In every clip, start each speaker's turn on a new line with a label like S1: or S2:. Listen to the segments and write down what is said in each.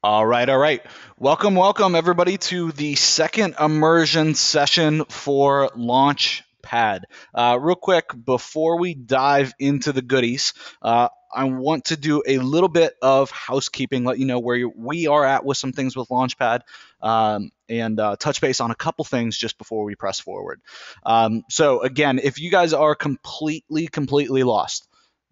S1: All right, all right. Welcome everybody to the second immersion session for Launchpad. Real quick, before we dive into the goodies, I want to do a little bit of housekeeping, let you know where we are at with some things with Launchpad, and touch base on a couple things just before we press forward. So again, if you guys are completely lost,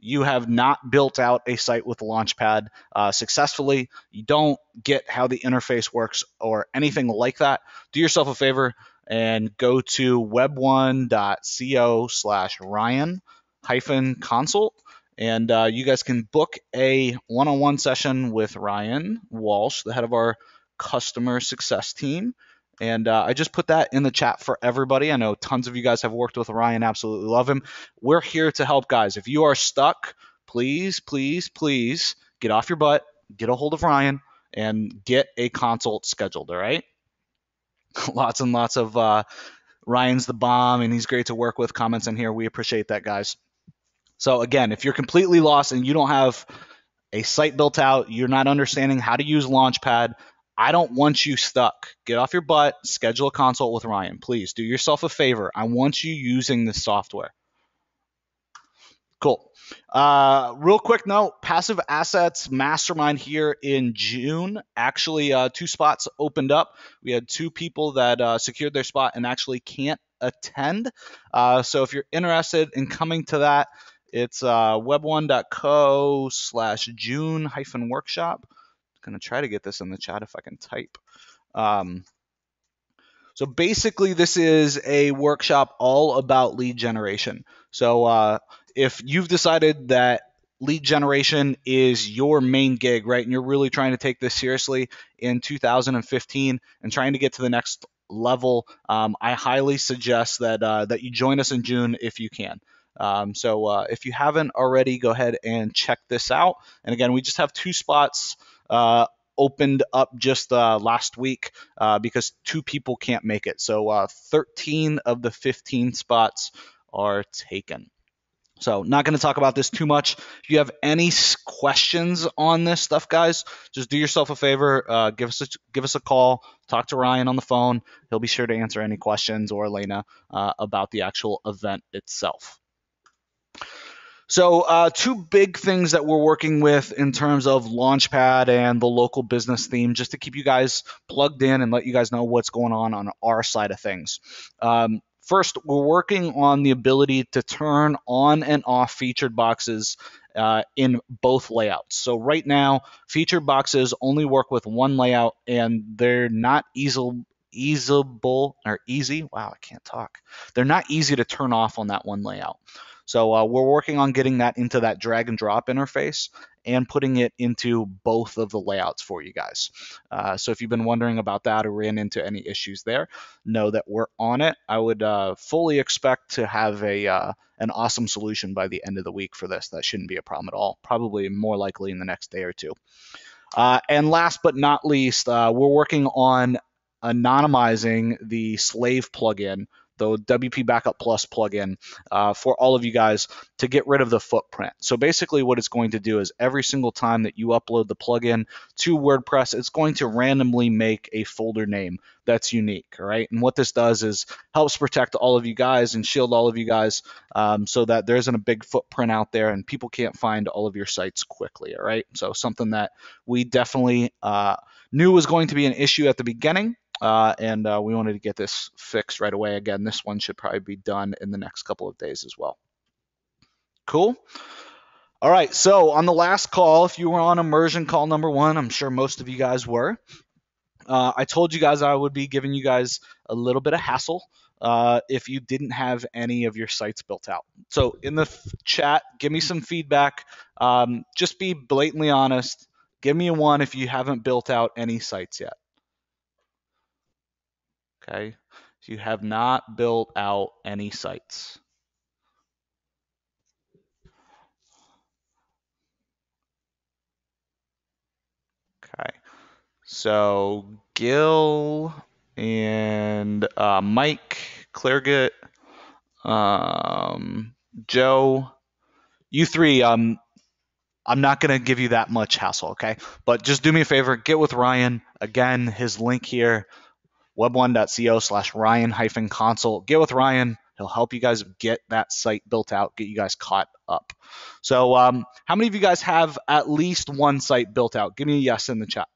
S1: you have not built out a site with Launchpad successfully, you don't get how the interface works or anything like that, do yourself a favor and go to web1.co/Ryan-consult. And you guys can book a one-on-one session with Ryan Walsh, the head of our customer success team. And I just put that in the chat for everybody. I know tons of you guys have worked with Ryan, absolutely love him. We're here to help, guys. If you are stuck, please get off your butt, get a hold of Ryan, and get a consult scheduled, all right? Lots and lots of Ryan's the bomb, and he's great to work with. Comments in here. We appreciate that, guys. So again, if you're completely lost and you don't have a site built out, you're not understanding how to use Launchpad, I don't want you stuck. Get off your butt, schedule a consult with Ryan. Please do yourself a favor. I want you using this software. Cool. Real quick note, Passive Assets Mastermind here in June. Actually, two spots opened up. We had two people that secured their spot and actually can't attend. So if you're interested in coming to that, it's web1.co/June-workshop. Going to try to get this in the chat if I can type. So basically, this is a workshop all about lead generation. So if you've decided that lead generation is your main gig, right, and you're really trying to take this seriously in 2015 and trying to get to the next level, I highly suggest that you join us in June if you can. So if you haven't already, go ahead and check this out. And again, we just have two spots opened up just last week because two people can't make it. So 13 of the 15 spots are taken. So not going to talk about this too much. If you have any questions on this stuff, guys, just do yourself a favor. Give us a call. Talk to Ryan on the phone. He'll be sure to answer any questions, or Elena, about the actual event itself. So two big things that we're working with in terms of Launchpad and the local business theme, just to keep you guys plugged in and let you guys know what's going on our side of things. First, we're working on the ability to turn on and off featured boxes in both layouts. So right now, featured boxes only work with one layout, and they're not easily easy. Wow, I can't talk. They're not easy to turn off on that one layout. So we're working on getting that into that drag and drop interface and putting it into both of the layouts for you guys. So if you've been wondering about that or ran into any issues there, know that we're on it. I would fully expect to have an awesome solution by the end of the week for this. That shouldn't be a problem at all. Probably more likely in the next day or two. And last but not least, we're working on anonymizing the slave plugin, the WP Backup Plus plugin, for all of you guys to get rid of the footprint. So basically what it's going to do is every single time that you upload the plugin to WordPress, it's going to randomly make a folder name that's unique, all right? And what this does is helps protect all of you guys and shield all of you guys so that there isn't a big footprint out there and people can't find all of your sites quickly, all right? So something that we definitely knew was going to be an issue at the beginning. And we wanted to get this fixed right away. Again, this one should probably be done in the next couple of days as well. Cool. All right, so on the last call, if you were on immersion call number 1, I'm sure most of you guys were. I told you guys I would be giving you guys a little bit of hassle if you didn't have any of your sites built out. So in the chat, give me some feedback. Just be blatantly honest. Give me a 1 if you haven't built out any sites yet. Okay, so you have not built out any sites. Okay, so Gil and Mike, Clairgett, Joe, you three, I'm not going to give you that much hassle, okay? But just do me a favor, get with Ryan. Again, his link here, web1.co/Ryan-consult. Get with Ryan. He'll help you guys get that site built out, get you guys caught up. So how many of you guys have at least one site built out? Give me a yes in the chat.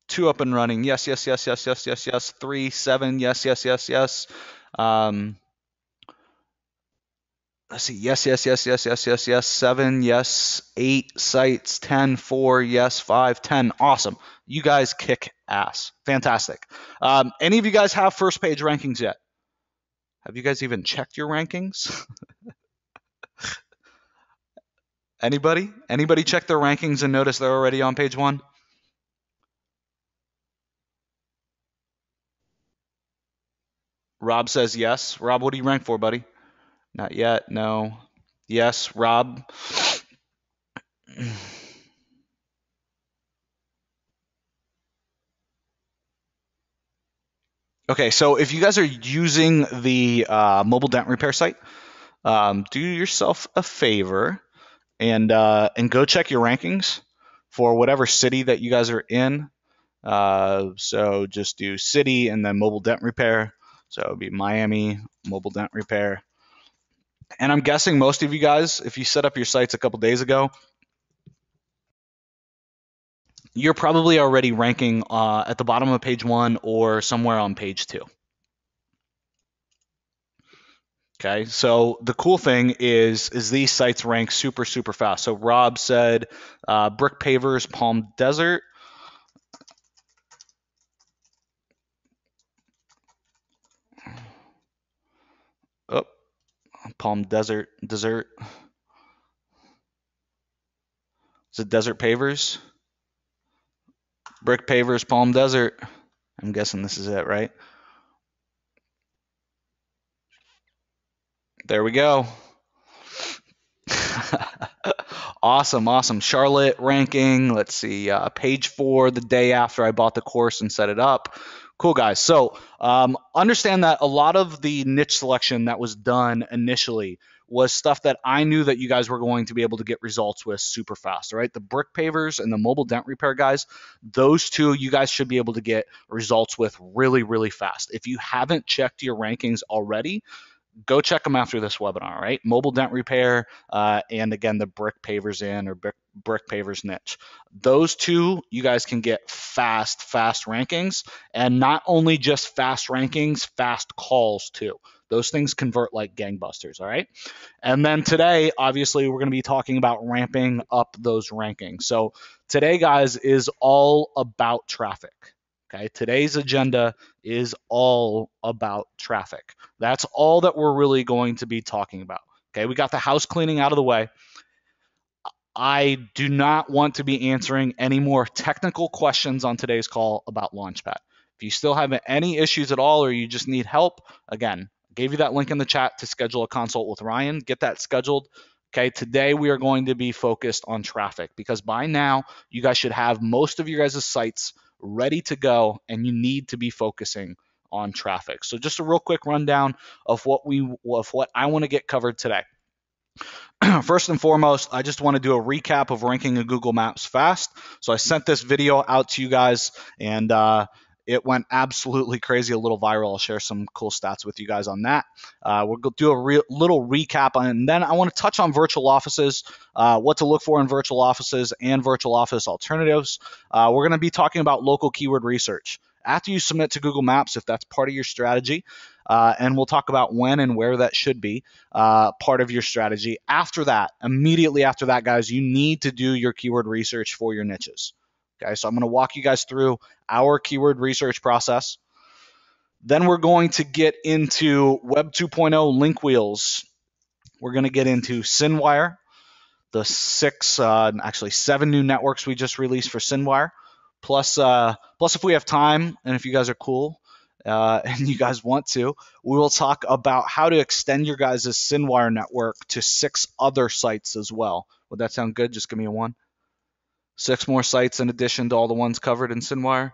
S1: 2 up and running. Yes, yes, yes, yes, yes, yes, yes. 3, 7. Yes, yes, yes, yes. Let's see. Yes, yes, yes, yes, yes, yes, yes. 7. Yes. 8 sites. 10. 4. Yes. 5. 10. Awesome. You guys kick ass. Fantastic. Any of you guys have first page rankings yet? Have you guys even checked your rankings? Anybody? Anybody check their rankings and notice they're already on page 1? Rob says yes. Rob, what do you rank for, buddy? Not yet. No. Yes. Rob. Okay, so if you guys are using the mobile dent repair site, do yourself a favor and go check your rankings for whatever city that you guys are in. So just do city and then mobile dent repair. So it would be Miami mobile dent repair. And I'm guessing most of you guys, if you set up your sites a couple days ago, you're probably already ranking at the bottom of page 1 or somewhere on page 2. Okay, so the cool thing is these sites rank super, super fast. So Rob said Brick Pavers, Palm Desert. Oh, Palm Desert. Is it Desert Pavers? Brick Pavers, Palm Desert. I'm guessing this is it, right? There we go. Awesome, awesome. Charlotte ranking. Let's see, page 4 the day after I bought the course and set it up. Cool, guys. So understand that a lot of the niche selection that was done initially was stuff that I knew that you guys were going to be able to get results with super fast, right? The brick pavers and the mobile dent repair guys, those two you guys should be able to get results with really, really fast. If you haven't checked your rankings already, go check them after this webinar, right? Mobile dent repair, and again, the brick pavers in or brick pavers niche. Those two, you guys can get fast rankings, and not only just fast rankings, fast calls too. Those things convert like gangbusters, all right? And then today, obviously, we're going to be talking about ramping up those rankings. So today, guys, is all about traffic. Okay, today's agenda is all about traffic. That's all that we're really going to be talking about. Okay, we got the house cleaning out of the way. I do not want to be answering any more technical questions on today's call about Launchpad. If you still have any issues at all or you just need help, again, I gave you that link in the chat to schedule a consult with Ryan. Get that scheduled. Okay, today we are going to be focused on traffic because by now you guys should have most of your guys' sites ready to go and you need to be focusing on traffic. So just a real quick rundown of what I want to get covered today. First and foremost, I just want to do a recap of ranking in Google Maps fast. So I sent this video out to you guys and it went absolutely crazy, a little viral. I'll share some cool stats with you guys on that. We'll go do a little recap on it, and then I want to touch on virtual offices, what to look for in virtual offices and virtual office alternatives. We're going to be talking about local keyword research. After you submit to Google Maps, if that's part of your strategy, and we'll talk about when and where that should be part of your strategy. After that, immediately after that, guys, you need to do your keyword research for your niches. Okay, so I'm going to walk you guys through our keyword research process. Then we're going to get into Web 2.0 link wheels. We're going to get into Cinewire, the 7 new networks we just released for Cinewire. Plus if we have time and if you guys are cool and you guys want to, we will talk about how to extend your guys' Cinewire network to 6 other sites as well. Would that sound good? Just give me a 1. 6 more sites in addition to all the ones covered in Cinewire.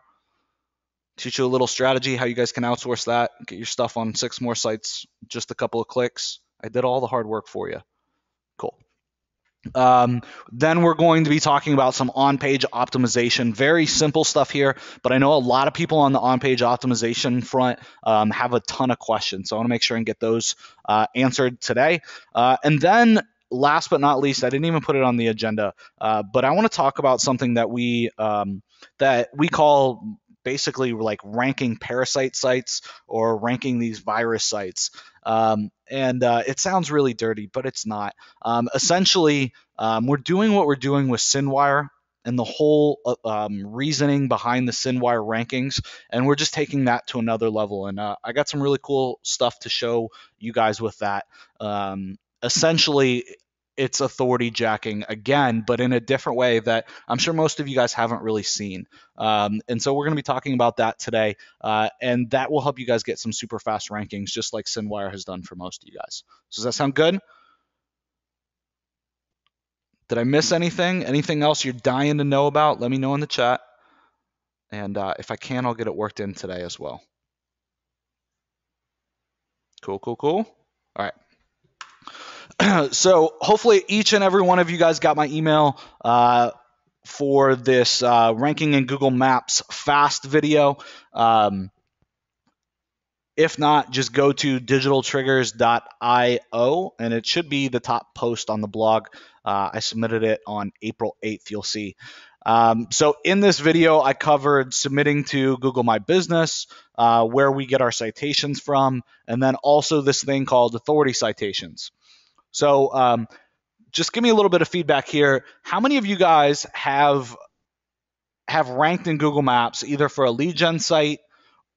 S1: Teach you a little strategy, how you guys can outsource that, get your stuff on 6 more sites, just a couple of clicks. I did all the hard work for you. Cool. Then we're going to be talking about some on-page optimization. Very simple stuff here, but I know a lot of people on the on-page optimization front have a ton of questions, so I want to make sure and get those answered today. And then last but not least, I didn't even put it on the agenda, but I want to talk about something that we call basically like ranking parasite sites or ranking these virus sites. And it sounds really dirty, but it's not. Essentially, we're doing what we're doing with SynWire and the whole reasoning behind the SynWire rankings, and we're just taking that to another level. And I got some really cool stuff to show you guys with that. Essentially, it's authority jacking again, but in a different way that I'm sure most of you guys haven't really seen. And so we're going to be talking about that today, and that will help you guys get some super fast rankings, just like SynWire has done for most of you guys. So does that sound good? Did I miss anything? Anything else you're dying to know about? Let me know in the chat. And if I can, I'll get it worked in today as well. Cool, cool, cool. All right. So hopefully each and every one of you guys got my email for this ranking in Google Maps fast video. If not, just go to digitaltriggers.io and it should be the top post on the blog. I submitted it on April 8th, you'll see. So in this video, I covered submitting to Google My Business, where we get our citations from, and then also this thing called authority citations. So just give me a little bit of feedback here. How many of you guys have ranked in Google Maps either for a lead gen site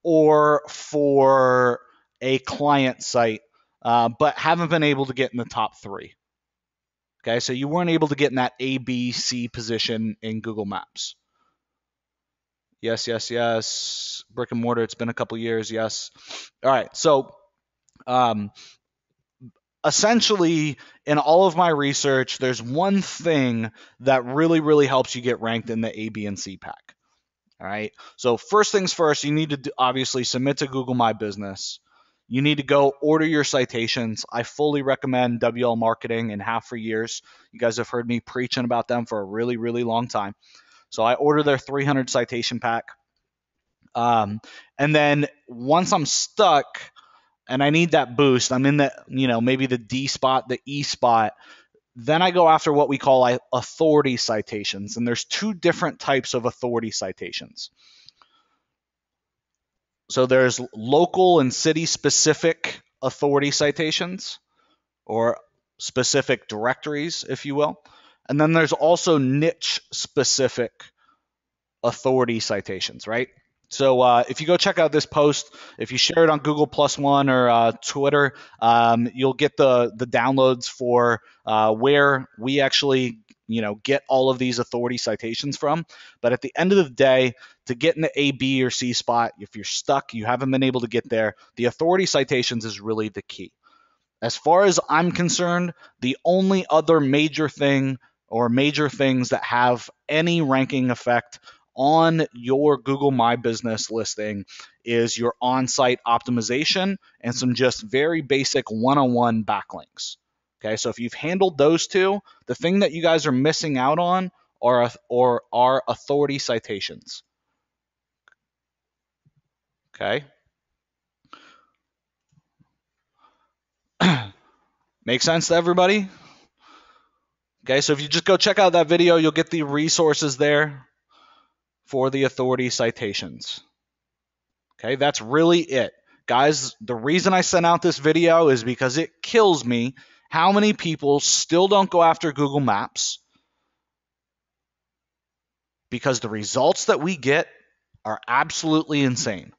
S1: or for a client site, but haven't been able to get in the top 3? Okay, so you weren't able to get in that A, B, C position in Google Maps. Yes, yes, yes. Brick and mortar, it's been a couple years, yes. All right, so essentially, in all of my research, there's one thing that really, really helps you get ranked in the A, B, and C pack. All right, so first things first, you need to obviously submit to Google My Business. You need to go order your citations. I fully recommend WL Marketing and have for years. You guys have heard me preaching about them for a really, really long time. So I order their 300 citation pack. And then once I'm stuck and I need that boost, I'm in the, maybe the D spot, the E spot, then I go after what we call authority citations. And there's 2 different types of authority citations. So there's local and city specific authority citations or specific directories, if you will. And then there's also niche specific authority citations, right? So if you go check out this post, if you share it on Google +1 or Twitter, you'll get the downloads for where we actually get all of these authority citations from. But at the end of the day, to get in the A, B, or C spot, if you're stuck, you haven't been able to get there, the authority citations is really the key. As far as I'm concerned, the only other major thing or major things that have any ranking effect on your Google My Business listing is your on-site optimization and some just very basic one-on-one backlinks. Okay, so if you've handled those 2, the thing that you guys are missing out on are authority citations. Okay. Make sense to everybody? Okay, so if you just go check out that video, you'll get the resources there for the authority citations. Okay, that's really it. Guys, the reason I sent out this video is because it kills me how many people still don't go after Google Maps because the results that we get are absolutely insane.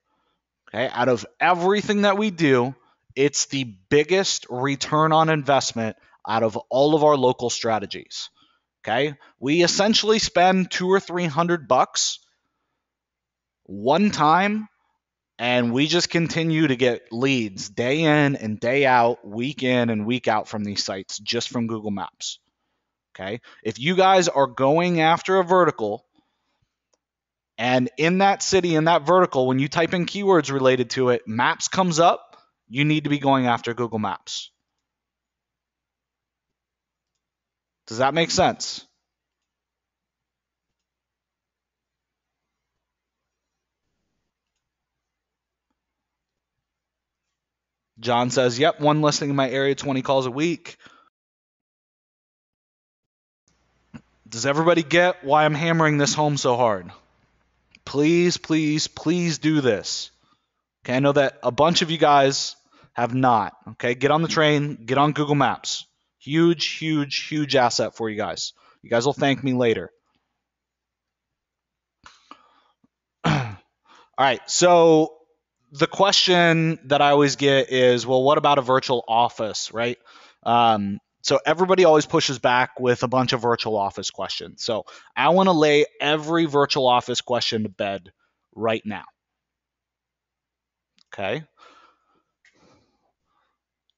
S1: Okay, out of everything that we do, it's the biggest return on investment out of all of our local strategies. Okay, we essentially spend $200 or $300 one time, and we just continue to get leads day in and day out, week in and week out from these sites just from Google Maps. Okay, if you guys are going after a vertical, and in that city, in that vertical, when you type in keywords related to it, Maps comes up, you need to be going after Google Maps. Does that make sense? John says, yep, one listing in my area, 20 calls a week. Does everybody get why I'm hammering this home so hard? Please, please, please do this. Okay, I know that a bunch of you guys have not. Okay, get on the train, get on Google Maps. Huge, huge, huge asset for you guys. You guys will thank me later. All right, so the question that I always get is, well, what about a virtual office, right? So everybody always pushes back with a bunch of virtual office questions. So I want to lay every virtual office question to bed right now. Okay.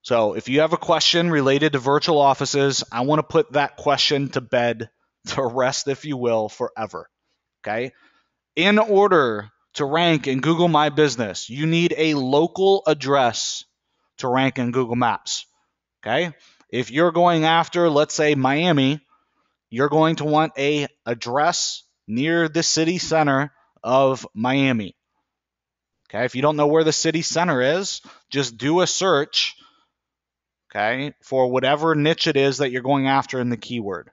S1: So if you have a question related to virtual offices, I want to put that question to bed, to rest, if you will, forever. Okay. In order to rank in Google My Business, you need a local address to rank in Google Maps. Okay. If you're going after, let's say, Miami, you're going to want a address near the city center of Miami. Okay. If you don't know where the city center is, just do a search, okay, for whatever niche it is that you're going after in the keyword.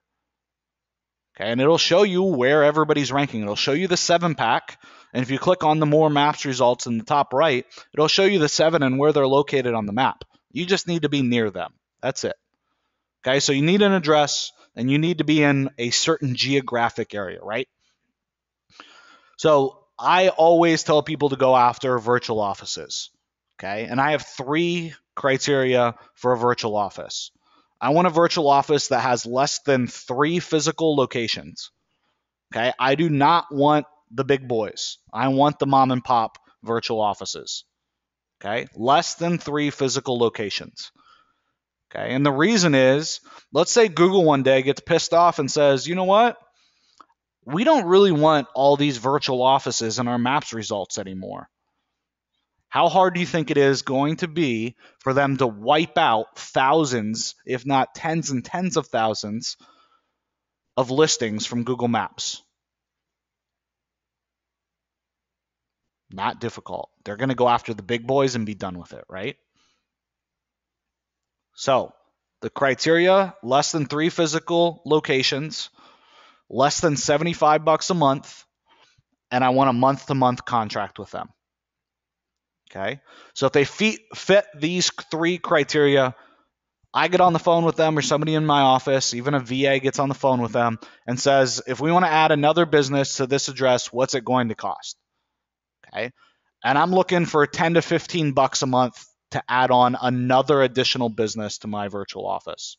S1: Okay, and it'll show you where everybody's ranking. It'll show you the 7-pack, and if you click on the more maps results in the top right, it'll show you the 7 and where they're located on the map. You just need to be near them. That's it. Okay, so you need an address, and you need to be in a certain geographic area, right? So I always tell people to go after virtual offices. Okay, and I have 3 criteria for a virtual office. I want a virtual office that has less than 3 physical locations. Okay, I do not want the big boys. I want the mom and pop virtual offices. Okay, less than 3 physical locations. Okay, and the reason is, let's say Google one day gets pissed off and says, you know what? We don't really want all these virtual offices in our maps results anymore. How hard do you think it is going to be for them to wipe out thousands, if not tens and tens of thousands, of listings from Google Maps? Not difficult. They're going to go after the big boys and be done with it, right? So the criteria, less than 3 physical locations, less than $75 a month, and I want a month-to-month contract with them. Okay. So if they fit these 3 criteria, I get on the phone with them, or somebody in my office, even a VA gets on the phone with them and says, if we want to add another business to this address, what's it going to cost? Okay. And I'm looking for 10 to 15 bucks a month to add on another additional business to my virtual office.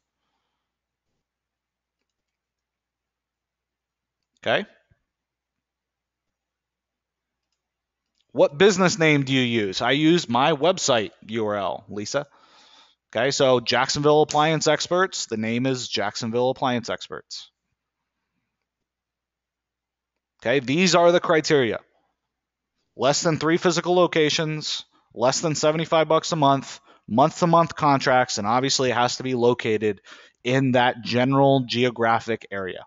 S1: Okay. What business name do you use? I use my website URL, Lisa. Okay, so Jacksonville Appliance Experts. The name is Jacksonville Appliance Experts. Okay, these are the criteria. Less than 3 physical locations, less than 75 bucks a month, month-to-month contracts, and obviously it has to be located in that general geographic area.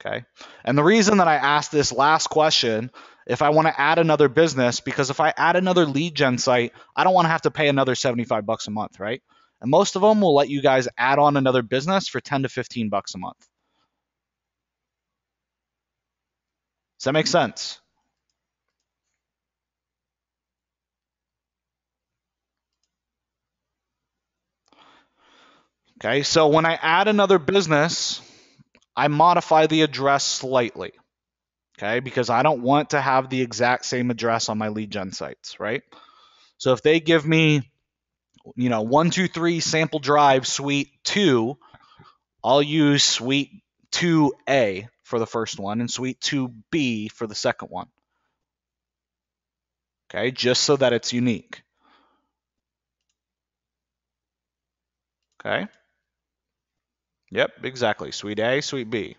S1: Okay. And the reason that I asked this last question, if I want to add another business, because if I add another lead gen site, I don't want to have to pay another 75 bucks a month, right? And most of them will let you guys add on another business for 10 to 15 bucks a month. Does that make sense? Okay, so when I add another business, I modify the address slightly. Okay, because I don't want to have the exact same address on my lead gen sites, right? So if they give me, 123 Sample Drive Suite 2, I'll use Suite 2A for the first one and Suite 2B for the second one. Okay, just so that it's unique. Okay. Yep, exactly. Suite A, Suite B.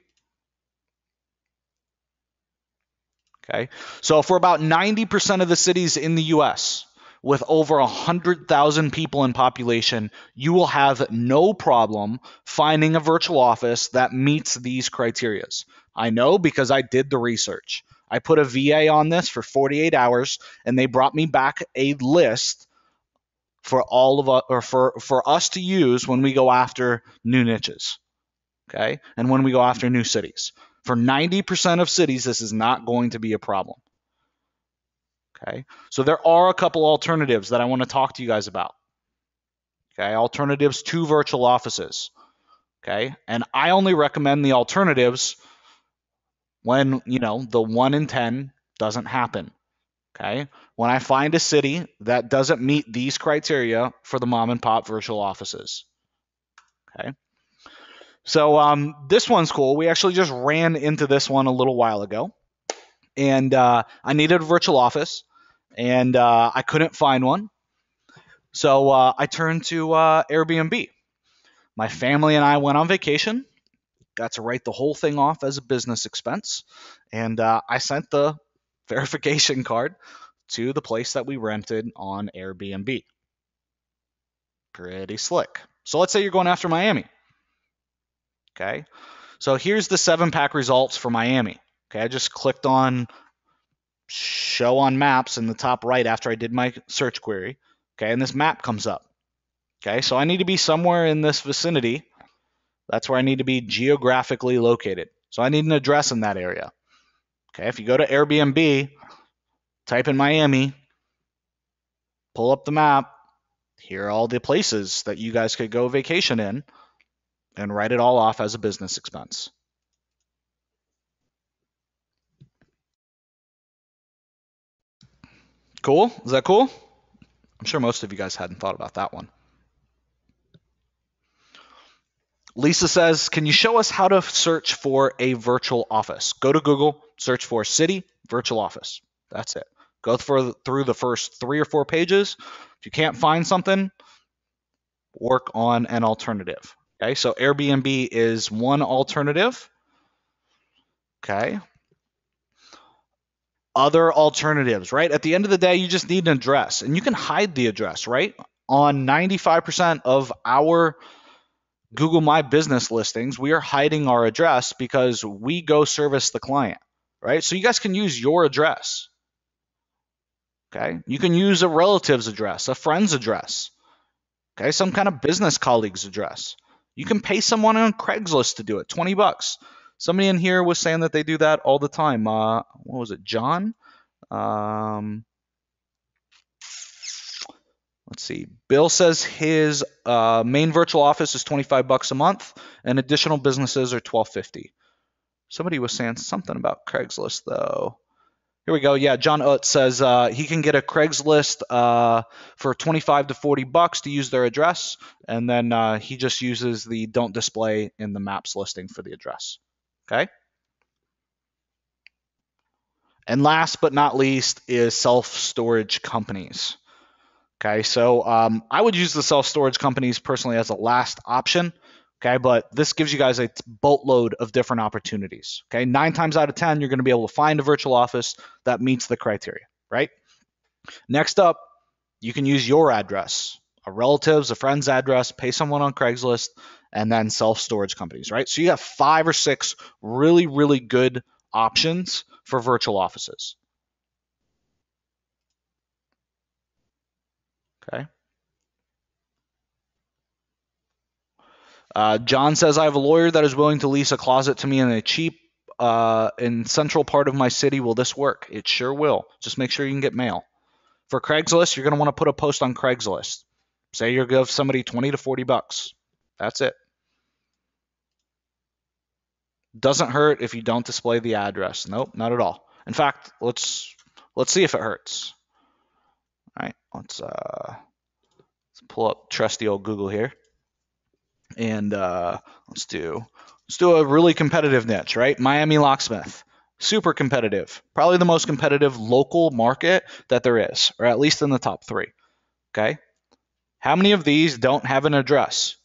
S1: Okay. So for about 90% of the cities in the US, with over 100,000 people in population, you will have no problem finding a virtual office that meets these criterias. I know because I did the research. I put a VA on this for 48 hours, and they brought me back a list for all of us, or for us to use when we go after new niches, okay, and when we go after new cities. For 90% of cities, this is not going to be a problem. Okay, so there are a couple alternatives that I want to talk to you guys about. Okay, alternatives to virtual offices. Okay, and I only recommend the alternatives when the 1 in 10 doesn't happen. Okay, when I find a city that doesn't meet these criteria for the mom and pop virtual offices. Okay, so this one's cool. We actually just ran into this one a little while ago, and I needed a virtual office, and I couldn't find one. So I turned to Airbnb. My family and I went on vacation, got to write the whole thing off as a business expense, and I sent the verification card to the place that we rented on Airbnb. Pretty slick. So let's say you're going after Miami. Okay. So here's the 7-pack results for Miami. Okay. I just clicked on show on maps in the top right after I did my search query. Okay. And this map comes up. Okay. So I need to be somewhere in this vicinity. That's where I need to be geographically located. So I need an address in that area. Okay. If you go to Airbnb, type in Miami, pull up the map, here are all the places that you guys could go vacation in, and write it all off as a business expense. Cool? Is that cool? I'm sure most of you guys hadn't thought about that one. Lisa says, can you show us how to search for a virtual office? Go to Google, search for city, virtual office. That's it. Go through the first 3 or 4 pages. If you can't find something, work on an alternative. Okay, so Airbnb is one alternative. Okay. Other alternatives, right? At the end of the day, you just need an address, and you can hide the address, right? On 95% of our Google My Business listings, we are hiding our address because we go service the client, right? So you guys can use your address. Okay. You can use a relative's address, a friend's address, okay, some kind of business colleague's address. You can pay someone on Craigslist to do it, $20. Somebody in here was saying that they do that all the time. What was it, John? Let's see. Bill says his main virtual office is $25 a month, and additional businesses are $12.50. Somebody was saying something about Craigslist though. Here we go. Yeah, John Ut says he can get a Craigslist for $25 to $40 to use their address, and then he just uses the don't display in the maps listing for the address. Okay. And last but not least is self-storage companies. Okay, so I would use the self-storage companies personally as a last option. Okay, but this gives you guys a boatload of different opportunities. Okay, 9 times out of 10, you're going to be able to find a virtual office that meets the criteria, right? Next up, you can use your address, a relative's, a friend's address, pay someone on Craigslist, and then self-storage companies, right? So you have 5 or 6 really, really good options for virtual offices. Okay. John says, I have a lawyer that is willing to lease a closet to me in a cheap, in central part of my city. Will this work? It sure will. Just make sure you can get mail. For Craigslist, you're going to want to put a post on Craigslist. Say you're going to give somebody $20 to $40. That's it. Doesn't hurt if you don't display the address. Nope, not at all. In fact, let's see if it hurts. All right, let's pull up trusty old Google here. And let's do a really competitive niche, right? Miami locksmith, super competitive, probably the most competitive local market that there is, or at least in the top 3. Okay, how many of these don't have an address?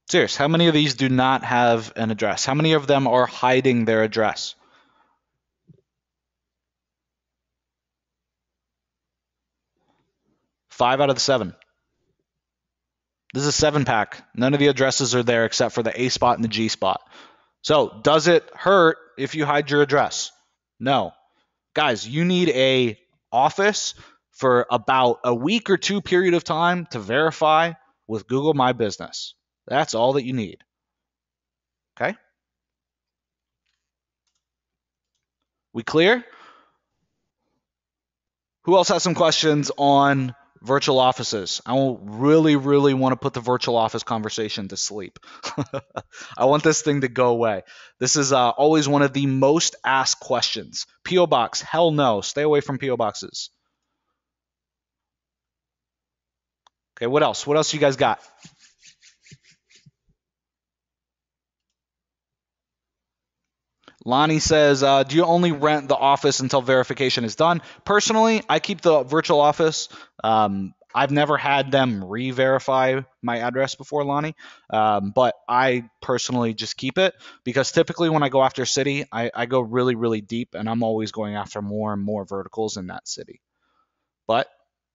S1: Serious, how many of these do not have an address? How many of them are hiding their address? 5 out of the 7. This is a 7-pack. None of the addresses are there except for the A spot and the G spot. So does it hurt if you hide your address? No. Guys, you need a office for about a week or two period of time to verify with Google My Business. That's all that you need. Okay? We clear? Who else has some questions on virtual offices? I really, really want to put the virtual office conversation to sleep. I want this thing to go away. This is always one of the most asked questions. P.O. Box, hell no. Stay away from P.O. Boxes. Okay, what else? What else you guys got? Lonnie says, do you only rent the office until verification is done? Personally, I keep the virtual office. I've never had them re-verify my address before, Lonnie, but I personally just keep it because typically when I go after a city, I go really, really deep, and I'm always going after more and more verticals in that city. But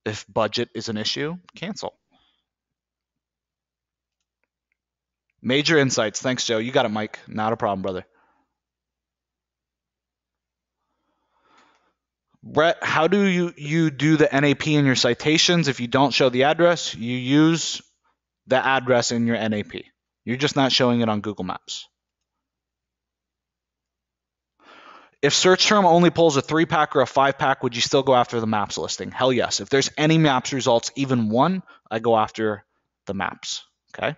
S1: if budget is an issue, cancel. Major insights. Thanks, Joe. You got it, Mike. Not a problem, brother. Brett, how do you do the NAP in your citations? If you don't show the address, you use the address in your NAP. You're just not showing it on Google Maps. If search term only pulls a 3-pack or a 5-pack, would you still go after the maps listing? Hell yes. If there's any maps results, even one, I go after the maps. Okay.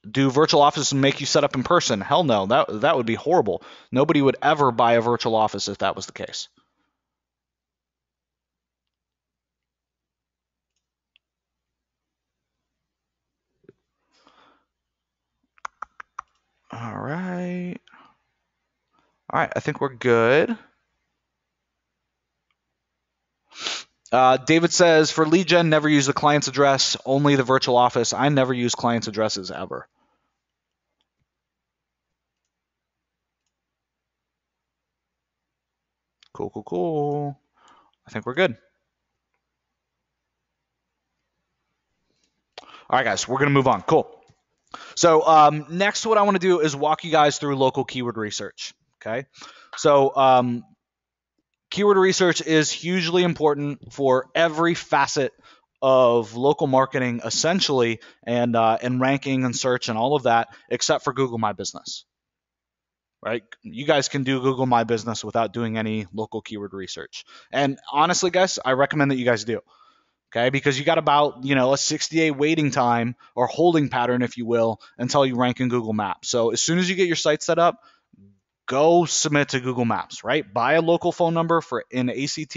S1: Do virtual offices make you set up in person? Hell no. That would be horrible. Nobody would ever buy a virtual office if that was the case. All right. All right, I think we're good. David says, for lead gen, never use the client's address, only the virtual office. I never use client's addresses ever. Cool, cool, cool. I think we're good. All right, guys, we're going to move on. Cool. So next, what I want to do is walk you guys through local keyword research. Okay. So keyword research is hugely important for every facet of local marketing, essentially, and ranking and search and all of that, except for Google My Business. Right? You guys can do Google My Business without doing any local keyword research. And honestly, guys, I recommend that you guys do. Okay, because you got about a 60-day waiting time or holding pattern, if you will, until you rank in Google Maps. So as soon as you get your site set up, go submit to Google Maps, right? Buy a local phone number for in ACT,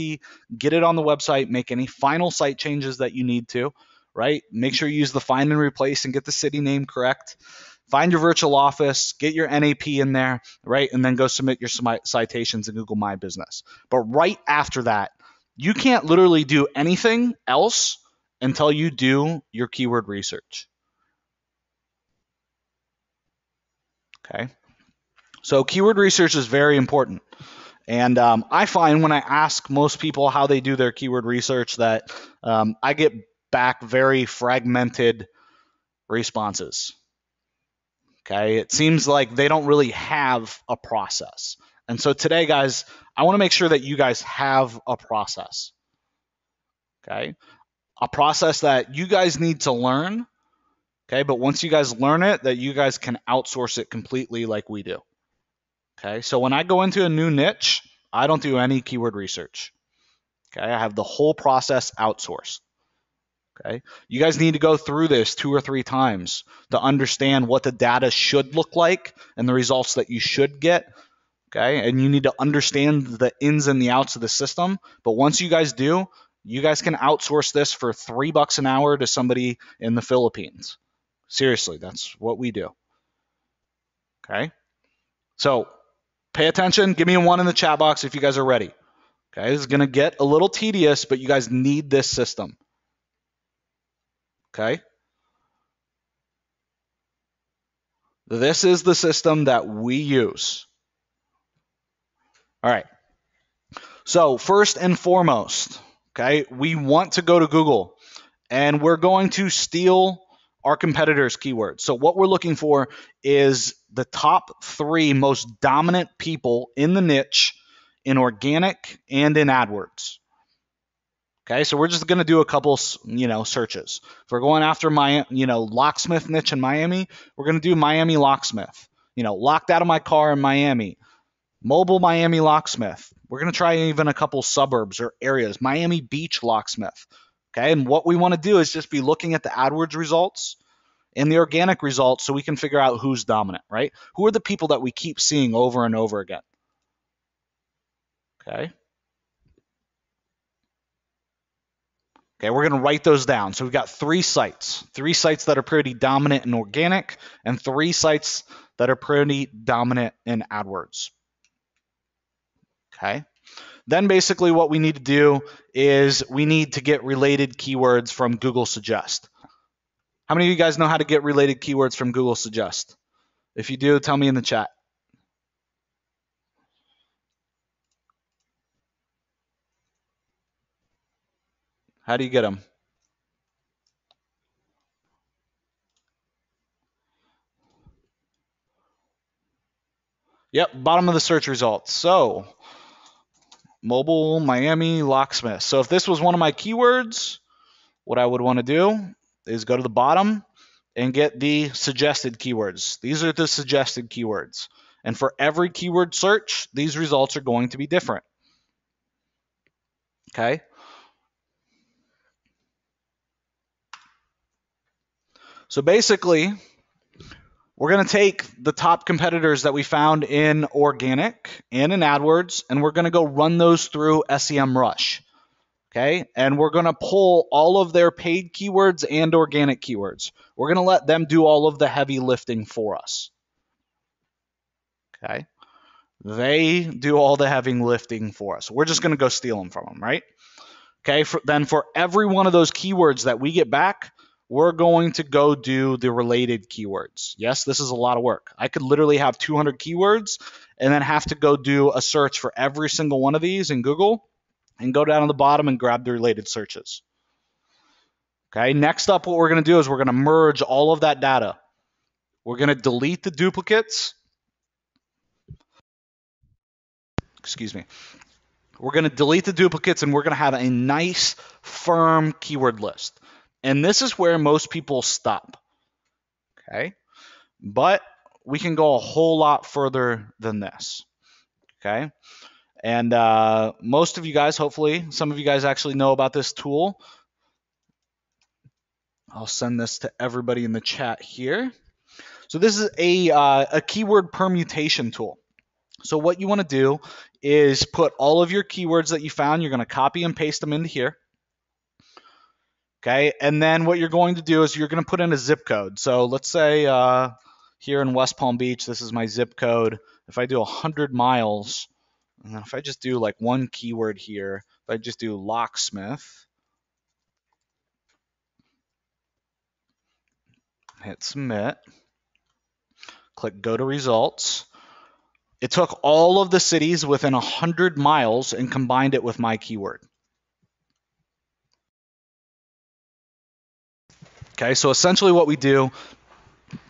S1: get it on the website, make any final site changes that you need to, right? Make sure you use the find and replace and get the city name correct. Find your virtual office, get your NAP in there, right? And then go submit your citations in Google My Business. But right after that, you can't literally do anything else until you do your keyword research. Okay. So keyword research is very important. And I find when I ask most people how they do their keyword research that I get back very fragmented responses. Okay. It seems like they don't really have a process. And so today, guys, I want to make sure that you guys have a process. Okay. A process that you guys need to learn. Okay. But once you guys learn it, that you guys can outsource it completely like we do. Okay. So when I go into a new niche, I don't do any keyword research. Okay. I have the whole process outsourced. Okay. You guys need to go through this 2 or 3 times to understand what the data should look like and the results that you should get. Okay. And you need to understand the ins and the outs of the system. But once you guys do, you guys can outsource this for $3 an hour to somebody in the Philippines. Seriously, that's what we do. Okay. So pay attention. Give me a 1 in the chat box if you guys are ready. Okay. This is going to get a little tedious, but you guys need this system. Okay. This is the system that we use. All right. So first and foremost, okay, we want to go to Google and we're going to steal our competitors' keywords. So what we're looking for is the top 3 most dominant people in the niche in organic and in AdWords. Okay, so we're just going to do a couple, searches. If we're going after my, locksmith niche in Miami, we're going to do Miami locksmith. Locked out of my car in Miami, mobile Miami locksmith. We're going to try even a couple suburbs or areas, Miami Beach locksmith. Okay, and what we want to do is just be looking at the AdWords results and the organic results so we can figure out who's dominant, right? Who are the people that we keep seeing over and over again? Okay. Okay, we're going to write those down. So we've got 3 sites that are pretty dominant in organic and 3 sites that are pretty dominant in AdWords. Okay. Then basically what we need to do is we need to get related keywords from Google Suggest. How many of you guys know how to get related keywords from Google Suggest? If you do, tell me in the chat. How do you get them? Yep, bottom of the search results. So, mobile Miami locksmith. So if this was one of my keywords, what I would want to do is go to the bottom and get the suggested keywords. These are the suggested keywords. And for every keyword search, these results are going to be different. Okay? So basically, we're going to take the top competitors that we found in organic and in AdWords, and we're going to go run those through SEMrush. Okay, and we're going to pull all of their paid keywords and organic keywords. We're going to let them do all of the heavy lifting for us. Okay, they do all the heavy lifting for us. We're just going to go steal them from them, right? Okay, then for every one of those keywords that we get back, we're going to go do the related keywords. Yes, this is a lot of work. I could literally have 200 keywords and then have to go do a search for every single one of these in Google and go down to the bottom and grab the related searches. Okay, next up, what we're going to do is we're going to merge all of that data. We're going to delete the duplicates. Excuse me. We're going to delete the duplicates and we're going to have a nice, firm keyword list. And this is where most people stop. Okay, but we can go a whole lot further than this. Okay, and most of you guys, hopefully, some of you guys actually know about this tool. I'll send this to everybody in the chat here. So this is a keyword permutation tool. So what you want to do is put all of your keywords that you found, you're going to copy and paste them into here. Okay, and then what you're going to do is you're going to put in a zip code. So let's say here in West Palm Beach, this is my zip code. If I do 100 miles, and then if I just do like one keyword here, if I just do locksmith, hit submit, click go to results. It took all of the cities within 100 miles and combined it with my keyword. Okay, so essentially what we do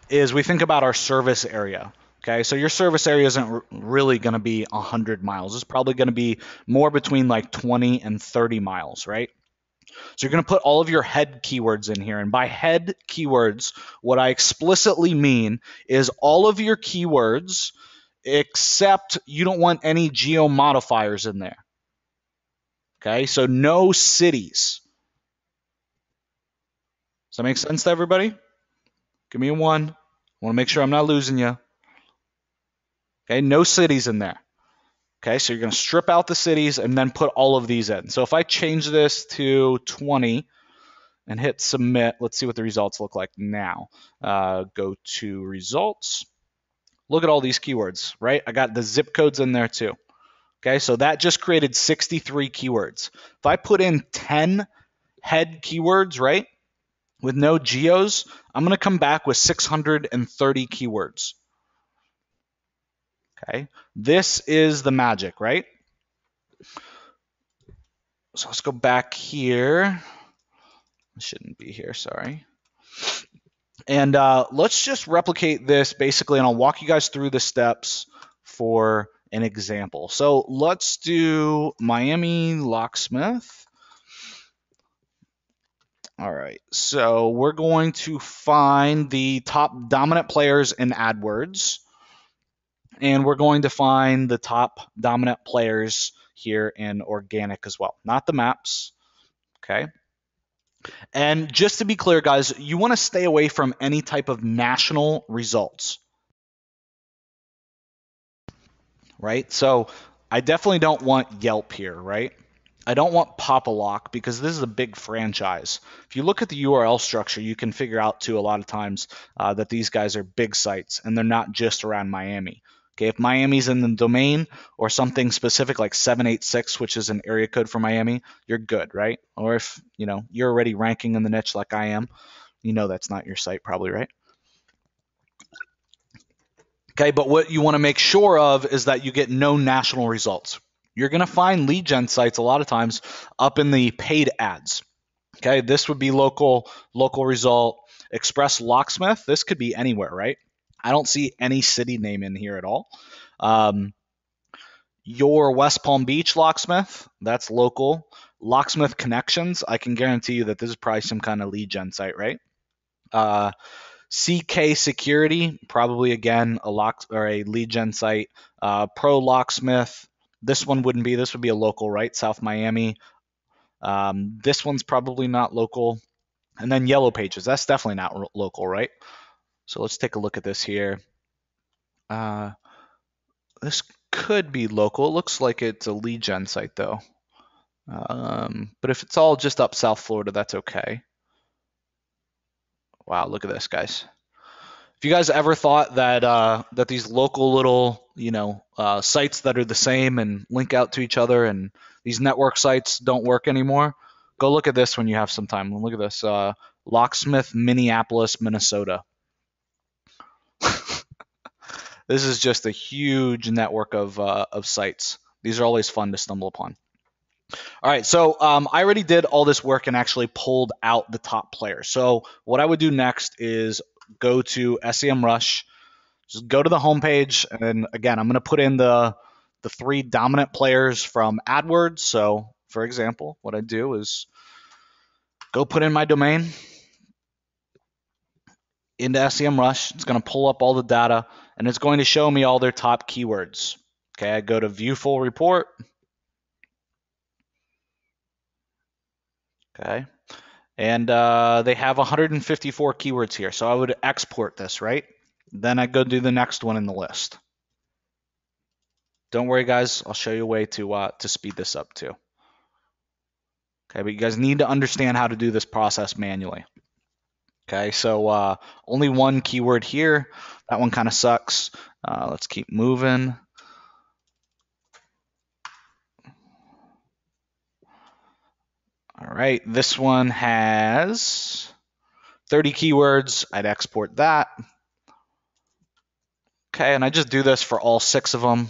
S1: is we think about our service area. Okay, so your service area isn't really going to be 100 miles. It's probably going to be more between like 20 and 30 miles, right? So you're going to put all of your head keywords in here. And by head keywords, what I explicitly mean is all of your keywords except you don't want any geo modifiers in there. Okay, so no cities. Does that make sense to everybody? Give me a 1. I want to make sure I'm not losing you. Okay, no cities in there. Okay, so you're going to strip out the cities and then put all of these in. So if I change this to 20 and hit submit, let's see what the results look like now. Go to results. Look at all these keywords, right? I got the zip codes in there too. Okay, so that just created 63 keywords. If I put in 10 head keywords, right, with no geos, I'm going to come back with 630 keywords. Okay, this is the magic, right? So let's go back here. It shouldn't be here, sorry. And let's just replicate this basically, and I'll walk you guys through the steps for an example. So let's do Miami locksmith. All right, so we're going to find the top dominant players in AdWords, and we're going to find the top dominant players here in organic as well, not the maps, okay? And just to be clear, guys, you want to stay away from any type of national results, right? So I definitely don't want Yelp here, right? I don't want Pop-A-Lock because this is a big franchise. If you look at the URL structure, you can figure out too a lot of times that these guys are big sites and they're not just around Miami. Okay, if Miami's in the domain or something specific like 786, which is an area code for Miami, you're good, right? Or if you're already ranking in the niche like I am, that's not your site probably, right? Okay, but what you want to make sure of is that you get no national results. You're going to find lead gen sites a lot of times up in the paid ads. Okay, this would be local result. Express locksmith, this could be anywhere, right? I don't see any city name in here at all. Your West Palm Beach locksmith, that's local. Locksmith Connections, I can guarantee you that this is probably some kind of lead gen site, right? CK Security, probably again a lead gen site. Pro Locksmith, this one wouldn't be. This would be a local, right? South Miami. This one's probably not local. And then Yellow Pages, that's definitely not local, right? So let's take a look at this here. This could be local. It looks like it's a lead gen site though. But if it's all just up South Florida, that's okay. Wow, look at this, guys. If you guys ever thought that these local little sites that are the same and link out to each other and these network sites don't work anymore, go look at this when you have some time. Look at this, Locksmith, Minneapolis, Minnesota. This is just a huge network of sites. These are always fun to stumble upon. All right, so I already did all this work and actually pulled out the top players. So what I would do next is go to SEMrush, just go to the homepage, and again, I'm going to put in the 3 dominant players from AdWords. So for example, what I do is go put in my domain into SEMrush. It's going to pull up all the data, and it's going to show me all their top keywords. Okay, I go to View Full Report. Okay, and they have 154 keywords here, so I would export this, right? Then I go do the next one in the list. Don't worry, guys. I'll show you a way to speed this up too. Okay, but you guys need to understand how to do this process manually. Okay, so only one keyword here. That one kind of sucks. Let's keep moving. All right, this one has 30 keywords. I'd export that. Okay, and I just do this for all 6 of them.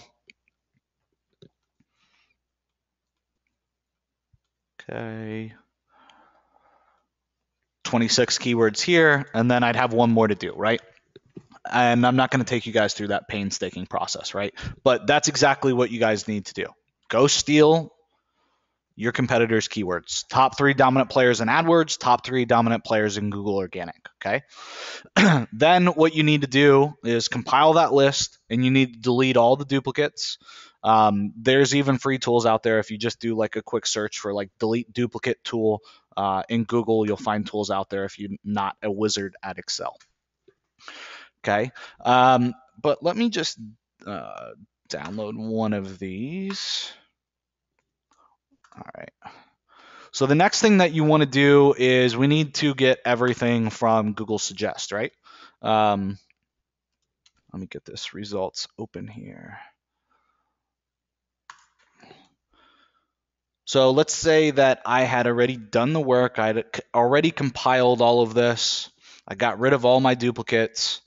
S1: Okay. 26 keywords here, and then I'd have one more to do, right? And I'm not going to take you guys through that painstaking process, right? But that's exactly what you guys need to do. Go steal your competitors' keywords. Top 3 dominant players in AdWords, top 3 dominant players in Google Organic, okay? Then what you need to do is compile that list, and you need to delete all the duplicates. There's even free tools out there. If you just do like a quick search for like delete duplicate tool in Google, you'll find tools out there if you're not a wizard at Excel. Okay, but let me just download one of these. All right. So the next thing that you want to do is we need to get everything from Google Suggest, right? Let me get this results open here. So let's say that I had already done the work. I had already compiled all of this. I got rid of all my duplicates.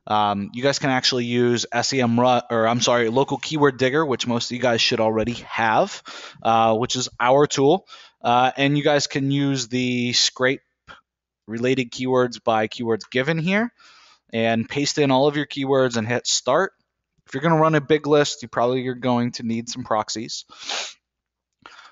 S1: You guys can actually use Local Keyword Digger, which most of you guys should already have, which is our tool. And you guys can use the scrape related keywords by keywords given here and paste in all of your keywords and hit start. If you're going to run a big list, you probably are going to need some proxies.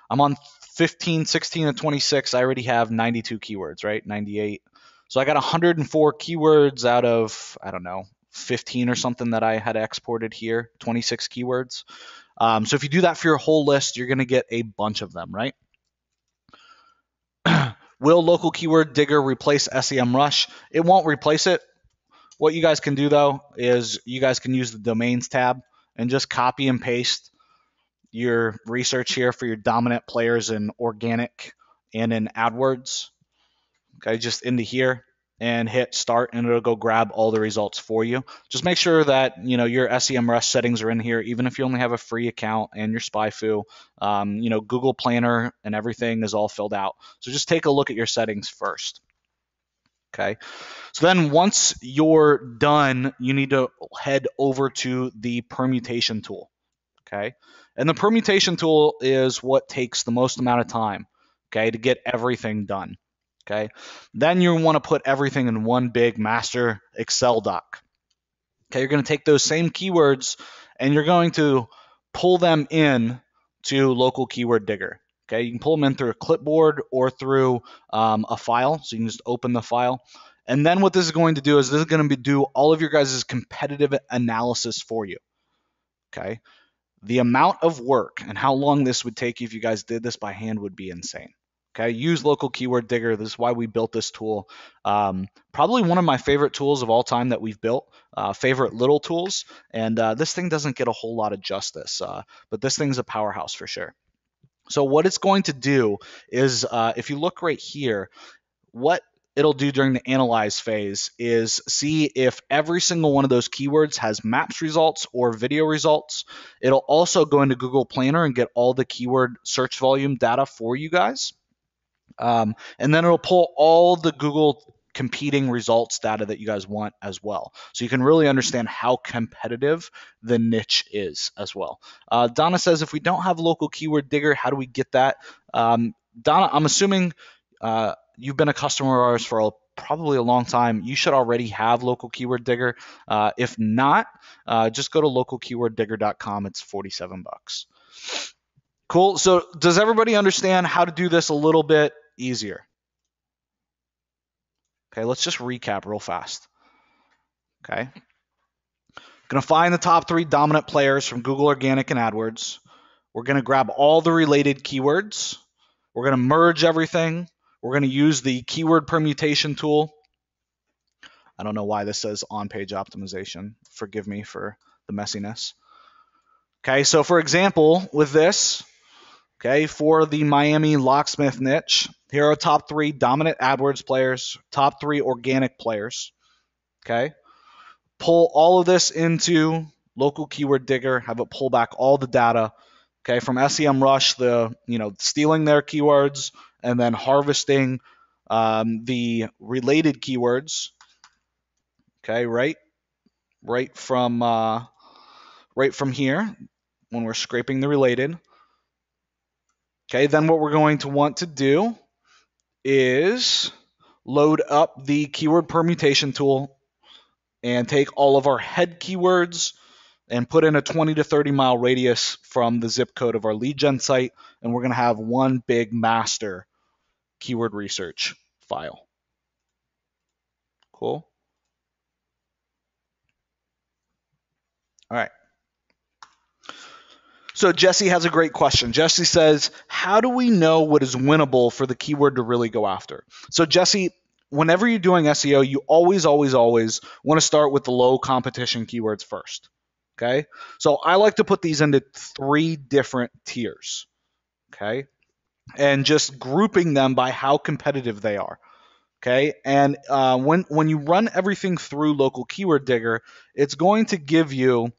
S1: I'm on 15, 16, and 26. I already have 92 keywords, right? 98. So I got 104 keywords out of, I don't know, 15 or something that I had exported here, 26 keywords. So if you do that for your whole list, you're going to get a bunch of them, right? Will local keyword digger replace SEMrush? It won't replace it. What you guys can do though is you guys can use the domains tab and just copy and paste your research here for your dominant players in organic and in AdWords. Okay, just into here and hit start and it'll go grab all the results for you. Just make sure that your SEMrush settings are in here, even if you only have a free account and your SpyFu. Google Planner and everything is all filled out. So just take a look at your settings first. Okay, so then once you're done, you need to head over to the permutation tool. Okay, and the permutation tool is what takes the most amount of time, okay, to get everything done. Okay, then you want to put everything in one big master Excel doc. Okay, you're going to take those same keywords and you're going to pull them in to local keyword digger. Okay, you can pull them in through a clipboard or through a file. So you can just open the file. And then what this is going to do is this is going to do all of your guys' competitive analysis for you. Okay, the amount of work and how long this would take if you guys did this by hand would be insane. Okay, use local keyword digger. This is why we built this tool. Probably one of my favorite tools of all time that we've built, favorite little tools. And this thing doesn't get a whole lot of justice, but this thing's a powerhouse for sure. So what it's going to do is, if you look right here, what it'll do during the analyze phase is see if every single one of those keywords has maps results or video results. It'll also go into Google Planner and get all the keyword search volume data for you guys. And then it'll pull all the Google competing results data that you guys want as well. So you can really understand how competitive the niche is as well. Donna says, if we don't have local keyword digger, how do we get that? Donna, I'm assuming you've been a customer of ours for probably a long time. You should already have local keyword digger. If not, just go to localkeyworddigger.com. It's $47. Cool. So does everybody understand how to do this a little bit easier? Okay, let's just recap real fast. Okay. Going to find the top 3 dominant players from Google Organic and AdWords. We're going to grab all the related keywords. We're going to merge everything. We're going to use the keyword permutation tool. I don't know why this says on-page optimization. Forgive me for the messiness. Okay, so for example, with this, okay, for the Miami locksmith niche, here are top 3 dominant AdWords players, top 3 organic players. Okay, pull all of this into local keyword digger, have it pull back all the data. Okay, from SEMrush, stealing their keywords and then harvesting the related keywords. Okay, right from here when we're scraping the related. Okay, then what we're going to want to do is load up the keyword permutation tool and take all of our head keywords and put in a 20 to 30 mile radius from the zip code of our lead gen site, and we're going to have one big master keyword research file. Cool. All right. So Jesse has a great question. Jesse says, how do we know what is winnable for the keyword to really go after? So Jesse, whenever you're doing SEO, you always want to start with the low competition keywords first. Okay. So I like to put these into 3 different tiers. Okay. And just grouping them by how competitive they are. Okay. And when you run everything through local keyword digger, it's going to give you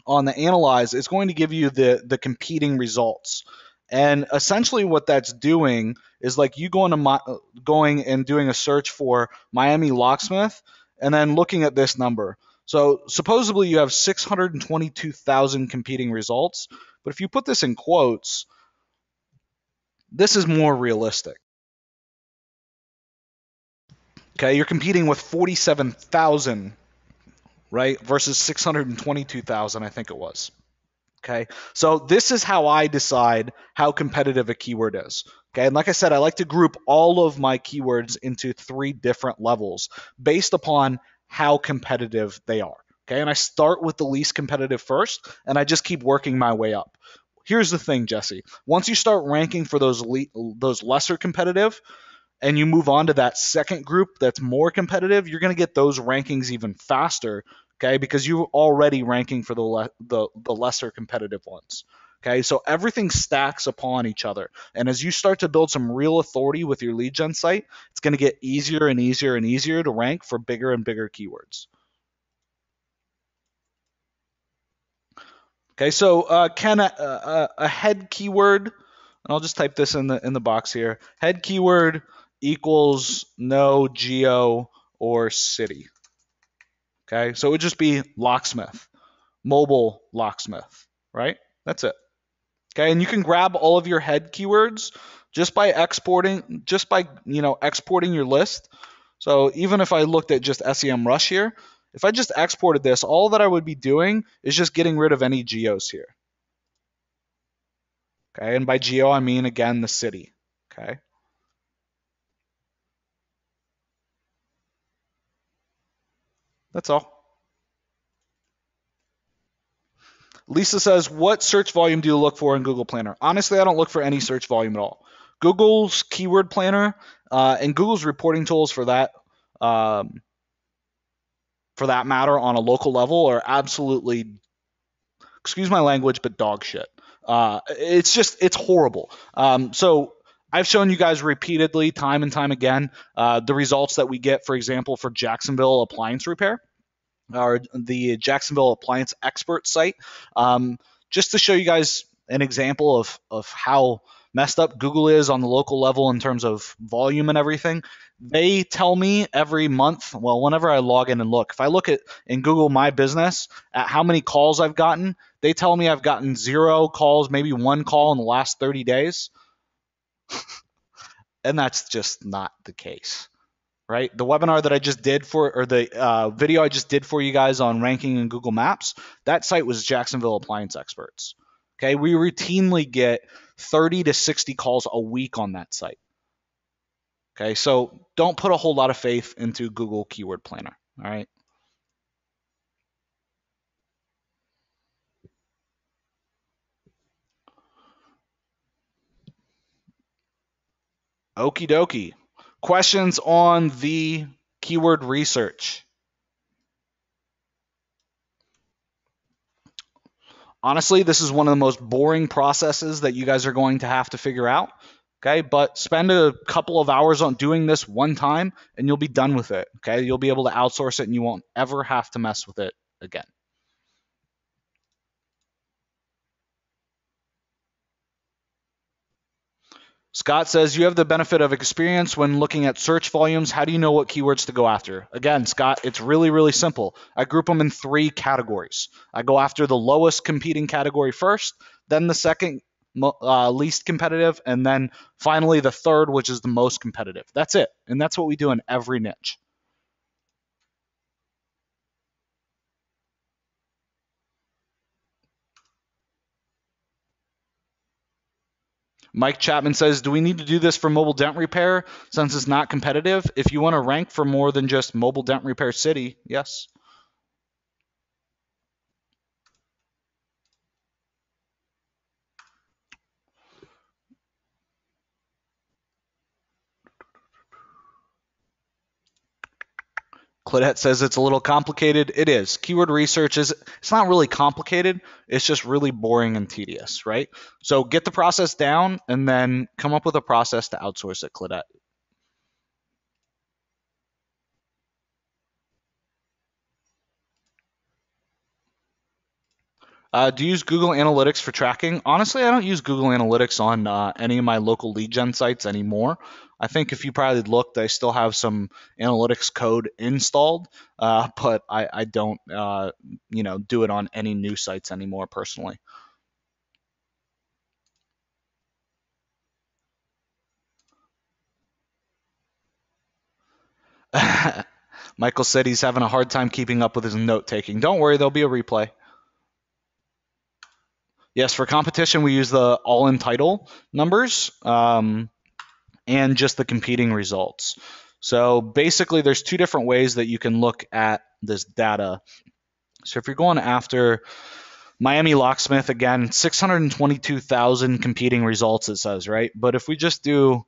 S1: on the analyze, it's going to give you the competing results. And essentially what that's doing is like you going and doing a search for Miami locksmith and then looking at this number. So supposedly you have 622,000 competing results, but if you put this in quotes, This is more realistic. Okay, you're competing with 47,000, right, versus 622,000, I think it was. Okay, so this is how I decide how competitive a keyword is. Okay, and like I said, I like to group all of my keywords into 3 different levels based upon how competitive they are. Okay, and I start with the least competitive first, and I just keep working my way up. Here's the thing, Jesse. Once you start ranking for those lesser competitive, and you move on to that second group that's more competitive, you're going to get those rankings even faster, okay? Because you're already ranking for the lesser competitive ones. Okay, so everything stacks upon each other. And as you start to build some real authority with your lead gen site, it's going to get easier and easier and easier to rank for bigger and bigger keywords. Okay, so can a head keyword, and I'll just type this in the box here. Head keyword equals no geo or city. Okay, so it would just be locksmith, mobile locksmith, right? That's it. Okay, and you can grab all of your head keywords just by exporting your list. So even if I looked at just SEMrush here, if I just exported this, all that I would be doing is just getting rid of any geos here. Okay, and by geo I mean again the city. Okay. That's all. Lisa says, what search volume do you look for in Google Planner? Honestly, I don't look for any search volume at all. Google's keyword planner and Google's reporting tools um, for that matter on a local level are absolutely, excuse my language, but dog shit. It's horrible. So I've shown you guys repeatedly, time and time again, the results that we get, for example, for Jacksonville appliance repair, or the Jacksonville Appliance Expert site, just to show you guys an example of how messed up Google is on the local level in terms of volume and everything. They tell me every month, well, whenever I log in and look, if I look at in Google My Business at how many calls I've gotten, they tell me I've gotten 0 calls, maybe 1 call in the last 30 days. And that's just not the case. Right? The webinar that I just did or the video I just did for you guys on ranking in Google Maps, that site was Jacksonville Appliance Experts. Okay, we routinely get 30 to 60 calls a week on that site. Okay, so don't put a whole lot of faith into Google Keyword Planner. All right. Okie dokie. Questions on the keyword research? Honestly, this is one of the most boring processes that you guys are going to have to figure out. Okay, but spend a couple of hours on doing this one time and you'll be done with it. Okay, you'll be able to outsource it and you won't ever have to mess with it again. Scott says you have the benefit of experience when looking at search volumes. How do you know what keywords to go after? Again, Scott, it's really, really simple. I group them in 3 categories. I go after the lowest competing category first, then the second least competitive, and then finally the third, which is the most competitive. That's it. And that's what we do in every niche. Mike Chapman says, do we need to do this for mobile dent repair since it's not competitive? If you want to rank for more than just mobile dent repair city, yes. Claudette says it's a little complicated. It is. Keyword research it's not really complicated. It's just really boring and tedious, right? So get the process down and then come up with a process to outsource it, Claudette. Do you use Google Analytics for tracking? Honestly, I don't use Google Analytics on any of my local lead gen sites anymore. I think if you probably looked, I still have some analytics code installed, but I don't, do it on any new sites anymore personally. Michael said he's having a hard time keeping up with his note taking. Don't worry, there'll be a replay. Yes, for competition, we use the all-in title numbers and just the competing results. So basically, there's two different ways that you can look at this data. So if you're going after Miami Locksmith, again, 622,000 competing results, it says, right? But if we just do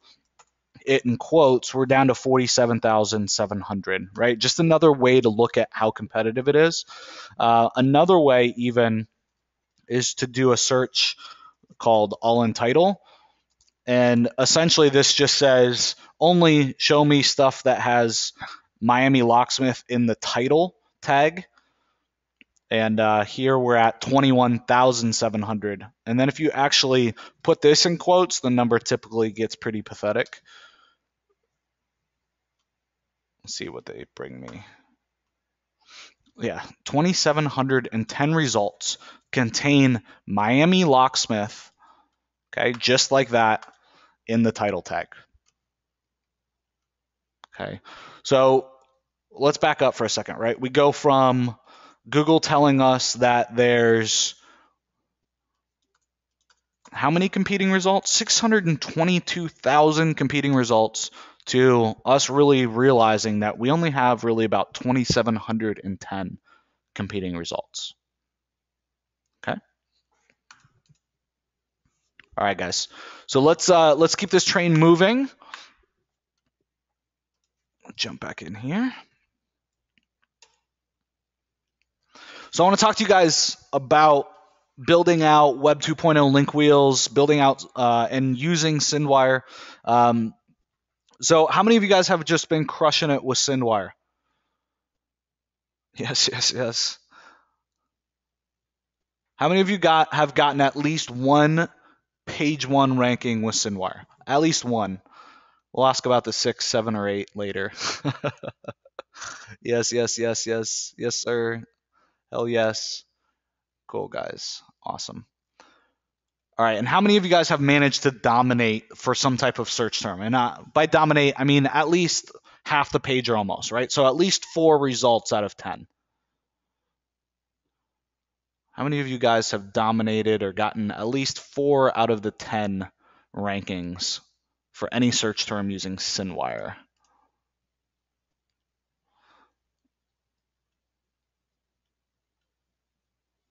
S1: it in quotes, we're down to 47,700, right? Just another way to look at how competitive it is. Another way, even, is to do a search called all-in title. And essentially, this just says only show me stuff that has Miami Locksmith in the title tag. And here we're at 21,700. And then if you actually put this in quotes, the number typically gets pretty pathetic. Let's see what they bring me. Yeah, 2,710 results contain Miami Locksmith, okay, just like that in the title tag. Okay, so let's back up for a second, right? We go from Google telling us that there's how many competing results? 622,000 competing results to us really realizing that we only have really about 2,710 competing results. Okay. All right, guys. So let's keep this train moving. Jump back in here. So I want to talk to you guys about building out Web 2.0 link wheels, building out and using SendWire. So how many of you guys have just been crushing it with SendWire? Yes, yes, yes. How many of you have gotten at least one page one ranking with SendWire? At least one. We'll ask about the 6, 7, or 8 later. Yes, yes, yes, yes. Yes, sir. Hell yes. Cool, guys. Awesome. All right, and how many of you guys have managed to dominate for some type of search term? And by dominate, I mean at least half the page or almost, right? So at least 4 results out of 10. How many of you guys have dominated or gotten at least 4 out of the 10 rankings for any search term using SendWire?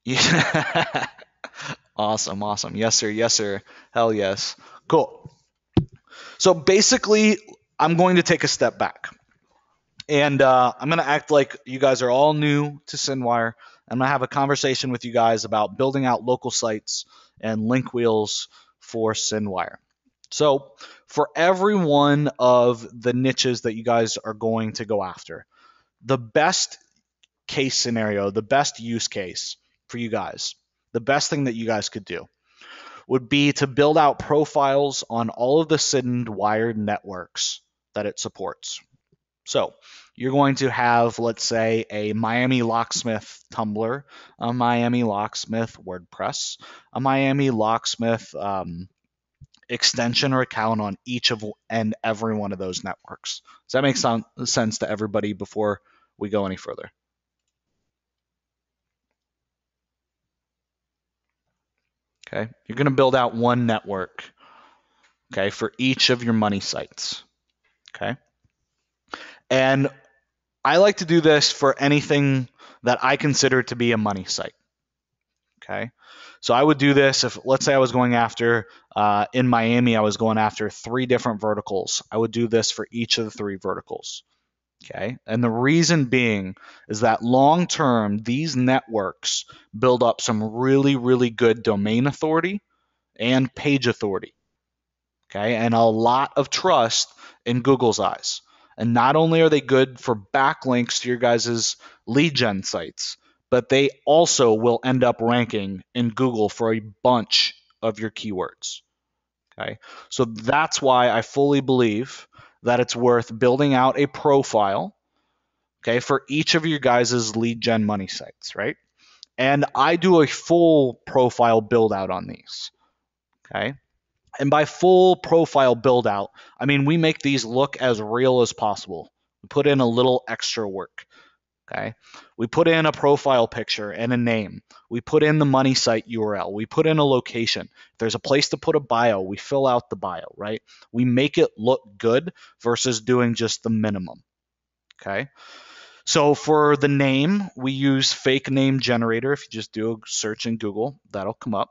S1: Yeah. Awesome, awesome. Yes, sir. Yes, sir. Hell yes. Cool. So basically, I'm going to take a step back. And I'm going to act like you guys are all new to SendWire. I'm going to have a conversation with you guys about building out local sites and link wheels for SendWire. So for every one of the niches that you guys are going to go after, the best case scenario, the best use case for you guys, the best thing that you guys could do would be to build out profiles on all of the SendWire networks that it supports. So you're going to have, let's say, a Miami Locksmith Tumblr, a Miami Locksmith WordPress, a Miami Locksmith extension or account on each of and every one of those networks. Does that make sense to everybody before we go any further? Okay, you're going to build out one network, okay, for each of your money sites. Okay, and I like to do this for anything that I consider to be a money site. Okay, so I would do this if, let's say, I was going after in Miami, I was going after 3 different verticals. I would do this for each of the 3 verticals. Okay, and the reason being is that long term, these networks build up some really, really good domain authority and page authority. Okay, and a lot of trust in Google's eyes. And not only are they good for backlinks to your guys' lead gen sites, but they also will end up ranking in Google for a bunch of your keywords. Okay, so that's why I fully believe that it's worth building out a profile, okay, for each of your guys' lead gen money sites, right? And I do a full profile build out on these. Okay. And by full profile build out, I mean we make these look as real as possible. We put in a little extra work. Okay. We put in a profile picture and a name. We put in the money site URL. We put in a location. If there's a place to put a bio, we fill out the bio, right? We make it look good versus doing just the minimum. Okay. So for the name, we use fake name generator. If you just do a search in Google, that'll come up.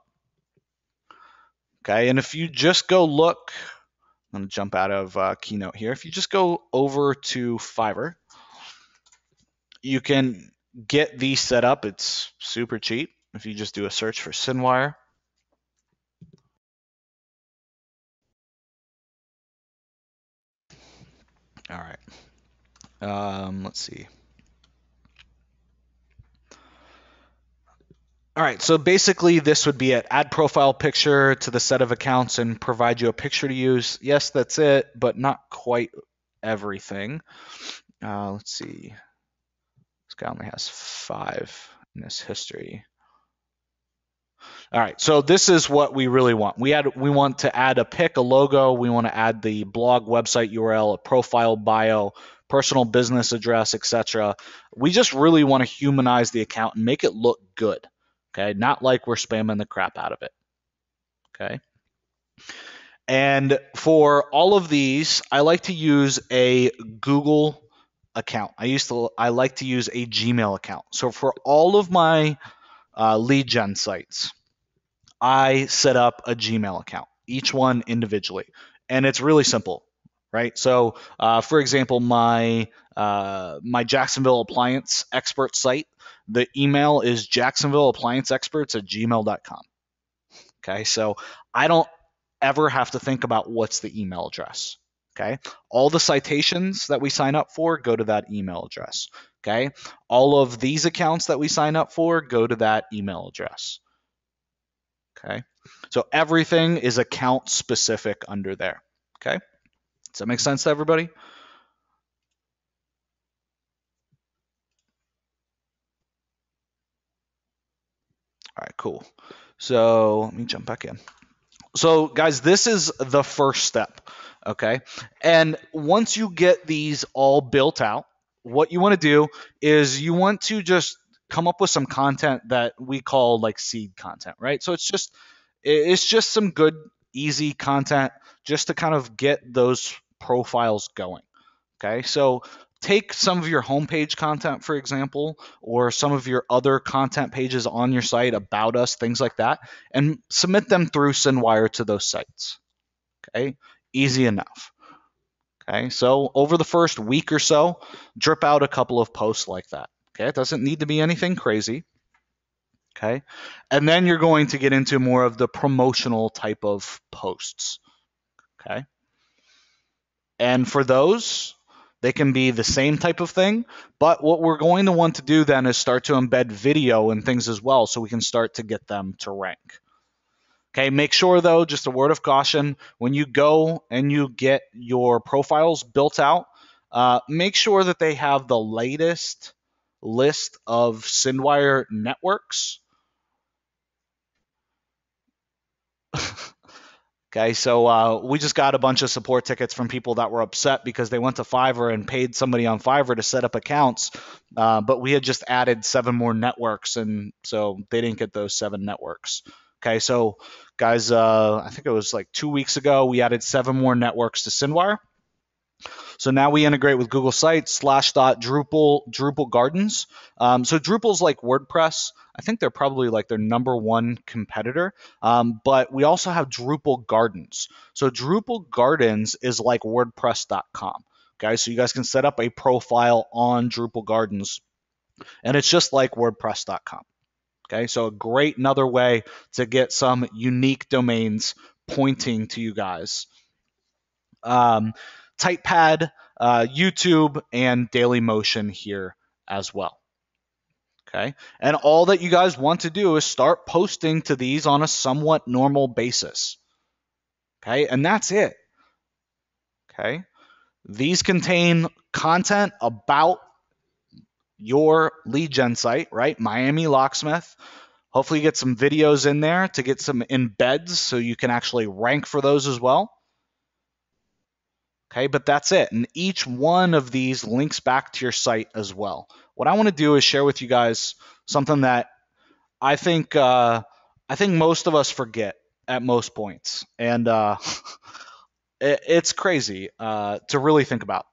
S1: Okay. And if you just go look, I'm going to jump out of Keynote here. If you just go over to Fiverr, you can get these set up. It's super cheap. If you just do a search for Cinewire. All right. Let's see. All right, so basically this would be it. Add profile picture to the set of accounts and provide you a picture to use. Yes, that's it, but not quite everything. Let's see. This guy only has 5 in his history. All right, so this is what we really want. We want to add a pic, a logo. We want to add the blog website URL, a profile bio, personal business address, etc. We just really want to humanize the account and make it look good. Okay, not like we're spamming the crap out of it. Okay. And for all of these, I like to use a Google account. I like to use a Gmail account. So for all of my lead gen sites, I set up a Gmail account, each one individually, and it's really simple, right? So, for example, my Jacksonville Appliance Expert site, the email is jacksonvilleapplianceexperts@gmail.com. Okay, so I don't ever have to think about what's the email address. Okay, all the citations that we sign up for go to that email address. Okay, all of these accounts that we sign up for go to that email address. Okay, so everything is account specific under there. Okay, does that make sense to everybody? All right, cool. So let me jump back in. So guys, this is the first step. Okay, and once you get these all built out, what you want to do is you want to just come up with some content that we call like seed content, right? So it's just some good easy content just to kind of get those profiles going. Okay, so take some of your homepage content, for example, or some of your other content pages on your site, about us, things like that, and submit them through Cinewire to those sites. Okay, easy enough. Okay, so over the first week or so, drip out a couple of posts like that. Okay, it doesn't need to be anything crazy. Okay, and then you're going to get into more of the promotional type of posts. Okay, and for those, they can be the same type of thing, but what we're going to want to do then is start to embed video and things as well so we can start to get them to rank. Okay, make sure though, just a word of caution, when you go and you get your profiles built out, make sure that they have the latest list of Cinewire networks. Okay, so we just got a bunch of support tickets from people that were upset because they went to Fiverr and paid somebody on Fiverr to set up accounts, but we had just added 7 more networks, and so they didn't get those 7 networks. Okay, so guys, I think it was like 2 weeks ago, we added 7 more networks to Cinewire. So now we integrate with Google Sites, Slashdot, Drupal Gardens. So Drupal's like WordPress. I think they're probably like their number 1 competitor. But we also have Drupal Gardens. So Drupal Gardens is like WordPress.com. Okay, so you guys can set up a profile on Drupal Gardens, and it's just like WordPress.com. Okay, so a great another way to get some unique domains pointing to you guys. Typepad, YouTube, and Dailymotion here as well. Okay, and all that you guys want to do is start posting to these on a somewhat normal basis. Okay, and that's it. Okay, these contain content about your lead gen site, right? Miami Locksmith. Hopefully, you get some videos in there to get some embeds so you can actually rank for those as well. Okay, but that's it. And each one of these links back to your site as well. What I want to do is share with you guys something that I think most of us forget at most points, and it's crazy to really think about.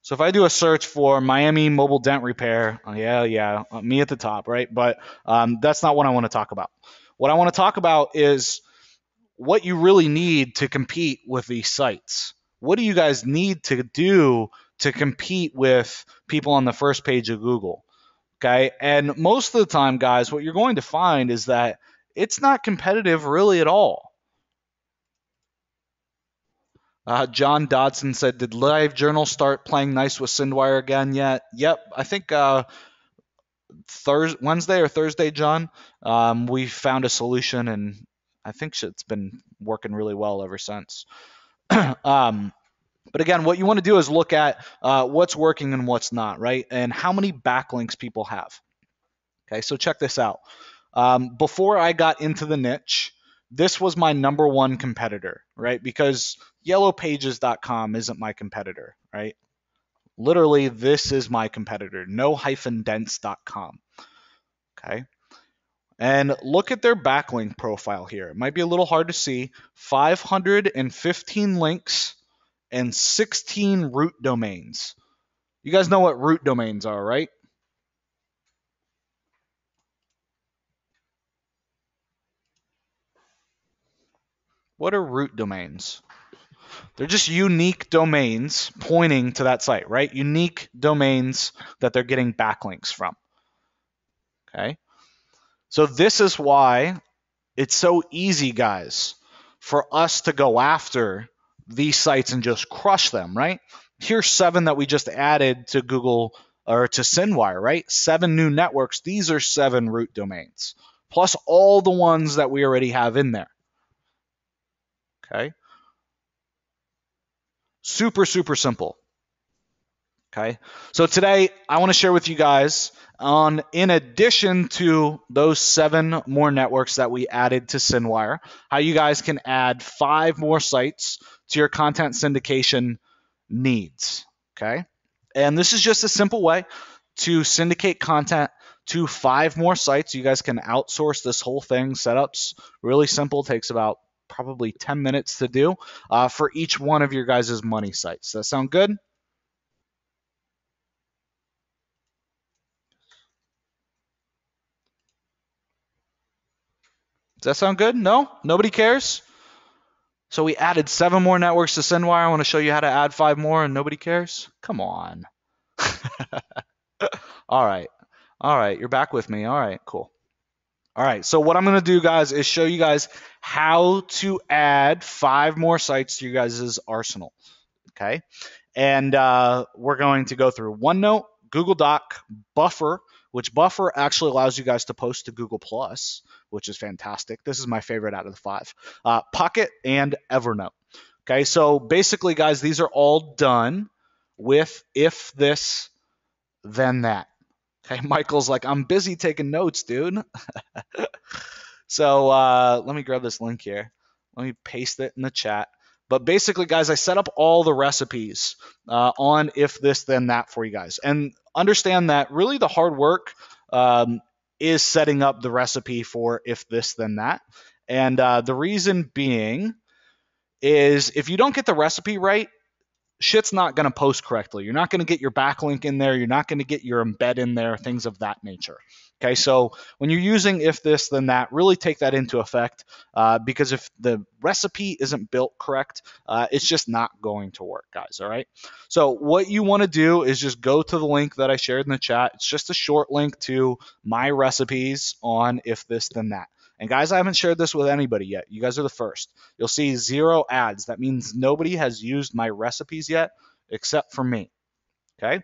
S1: So if I do a search for Miami mobile dent repair, me at the top, right? But that's not what I want to talk about. What I want to talk about is what you really need to compete with these sites. What do you guys need to do to compete with people on the first page of Google? Okay. And most of the time, guys, what you're going to find is that it's not competitive really at all. John Dodson said, "Did LiveJournal start playing nice with SendWire again yet?" Yep, I think Wednesday or Thursday, John. We found a solution, and I think it's been working really well ever since. um, but again, what you want to do is look at what's working and what's not, right? And how many backlinks people have. Okay, so check this out. Before I got into the niche, this was my number one competitor, right? Because yellowpages.com isn't my competitor, right? Literally, this is my competitor, no-dents.com. Okay. And look at their backlink profile here. It might be a little hard to see. 515 links and 16 root domains. You guys know what root domains are, right? What are root domains? They're just unique domains pointing to that site, right? Unique domains that they're getting backlinks from. Okay. So this is why it's so easy, guys, for us to go after these sites and just crush them, right? Here's 7 that we just added to Google or to SendWire, right? 7 new networks. These are 7 root domains, plus all the ones that we already have in there. Okay. Super, super simple. Okay. So today I want to share with you guys on, in addition to those 7 more networks that we added to SendWire, how you guys can add 5 more sites to your content syndication needs. Okay. And this is just a simple way to syndicate content to 5 more sites. You guys can outsource this whole thing. Setup's really simple, takes about probably 10 minutes to do for each one of your guys' money sites. Does that sound good? Does that sound good? No? Nobody cares? So we added 7 more networks to SendWire. I want to show you how to add 5 more and nobody cares? Come on. All right. All right. You're back with me. All right. Cool. All right. So what I'm going to do, guys, is show you guys how to add 5 more sites to your guys' arsenal. Okay. And we're going to go through OneNote, Google Doc, Buffer, which Buffer actually allows you guys to post to Google Plus, which is fantastic. This is my favorite out of the 5. Pocket and Evernote. Okay, so basically, guys, these are all done with if this, then that. Okay, Michael's like, I'm busy taking notes, dude. So let me grab this link here. Let me paste it in the chat. But basically, guys, I set up all the recipes on if this, then that for you guys. And understand that really the hard work is setting up the recipe for if this, then that. And the reason being is if you don't get the recipe right, shit's not going to post correctly. You're not going to get your backlink in there. You're not going to get your embed in there, things of that nature. Okay, so when you're using if this, then that, really take that into effect because if the recipe isn't built correct, it's just not going to work, guys, all right? So what you want to do is just go to the link that I shared in the chat. It's just a short link to my recipes on if this, then that. And guys, I haven't shared this with anybody yet. You guys are the first. You'll see 0 ads. That means nobody has used my recipes yet except for me. Okay?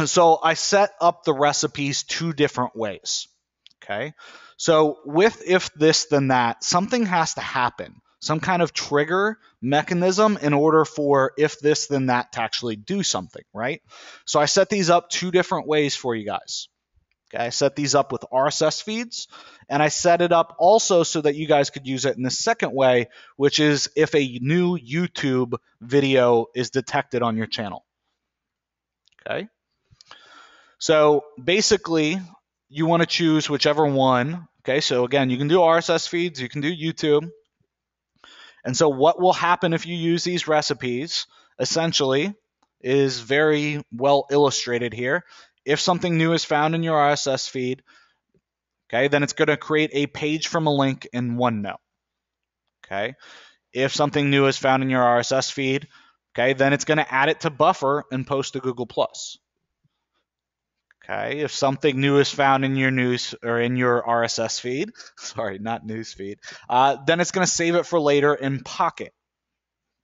S1: So I set up the recipes 2 different ways. Okay? So with if this, then that, something has to happen. Some kind of trigger mechanism in order for if this, then that to actually do something, right? So I set these up 2 different ways for you guys. Okay, I set these up with RSS feeds, and I set it up also so that you guys could use it in the second way, which is if a new YouTube video is detected on your channel. Okay, so basically, you want to choose whichever one. Okay, so again, you can do RSS feeds, you can do YouTube. And so what will happen if you use these recipes, essentially, is very well illustrated here. If something new is found in your RSS feed, okay, then it's going to create a page from a link in OneNote. Okay, if something new is found in your RSS feed, okay, then it's going to add it to Buffer and post to Google+. Okay, if something new is found in your news or in your RSS feed, sorry, not news feed, then it's going to save it for later in Pocket.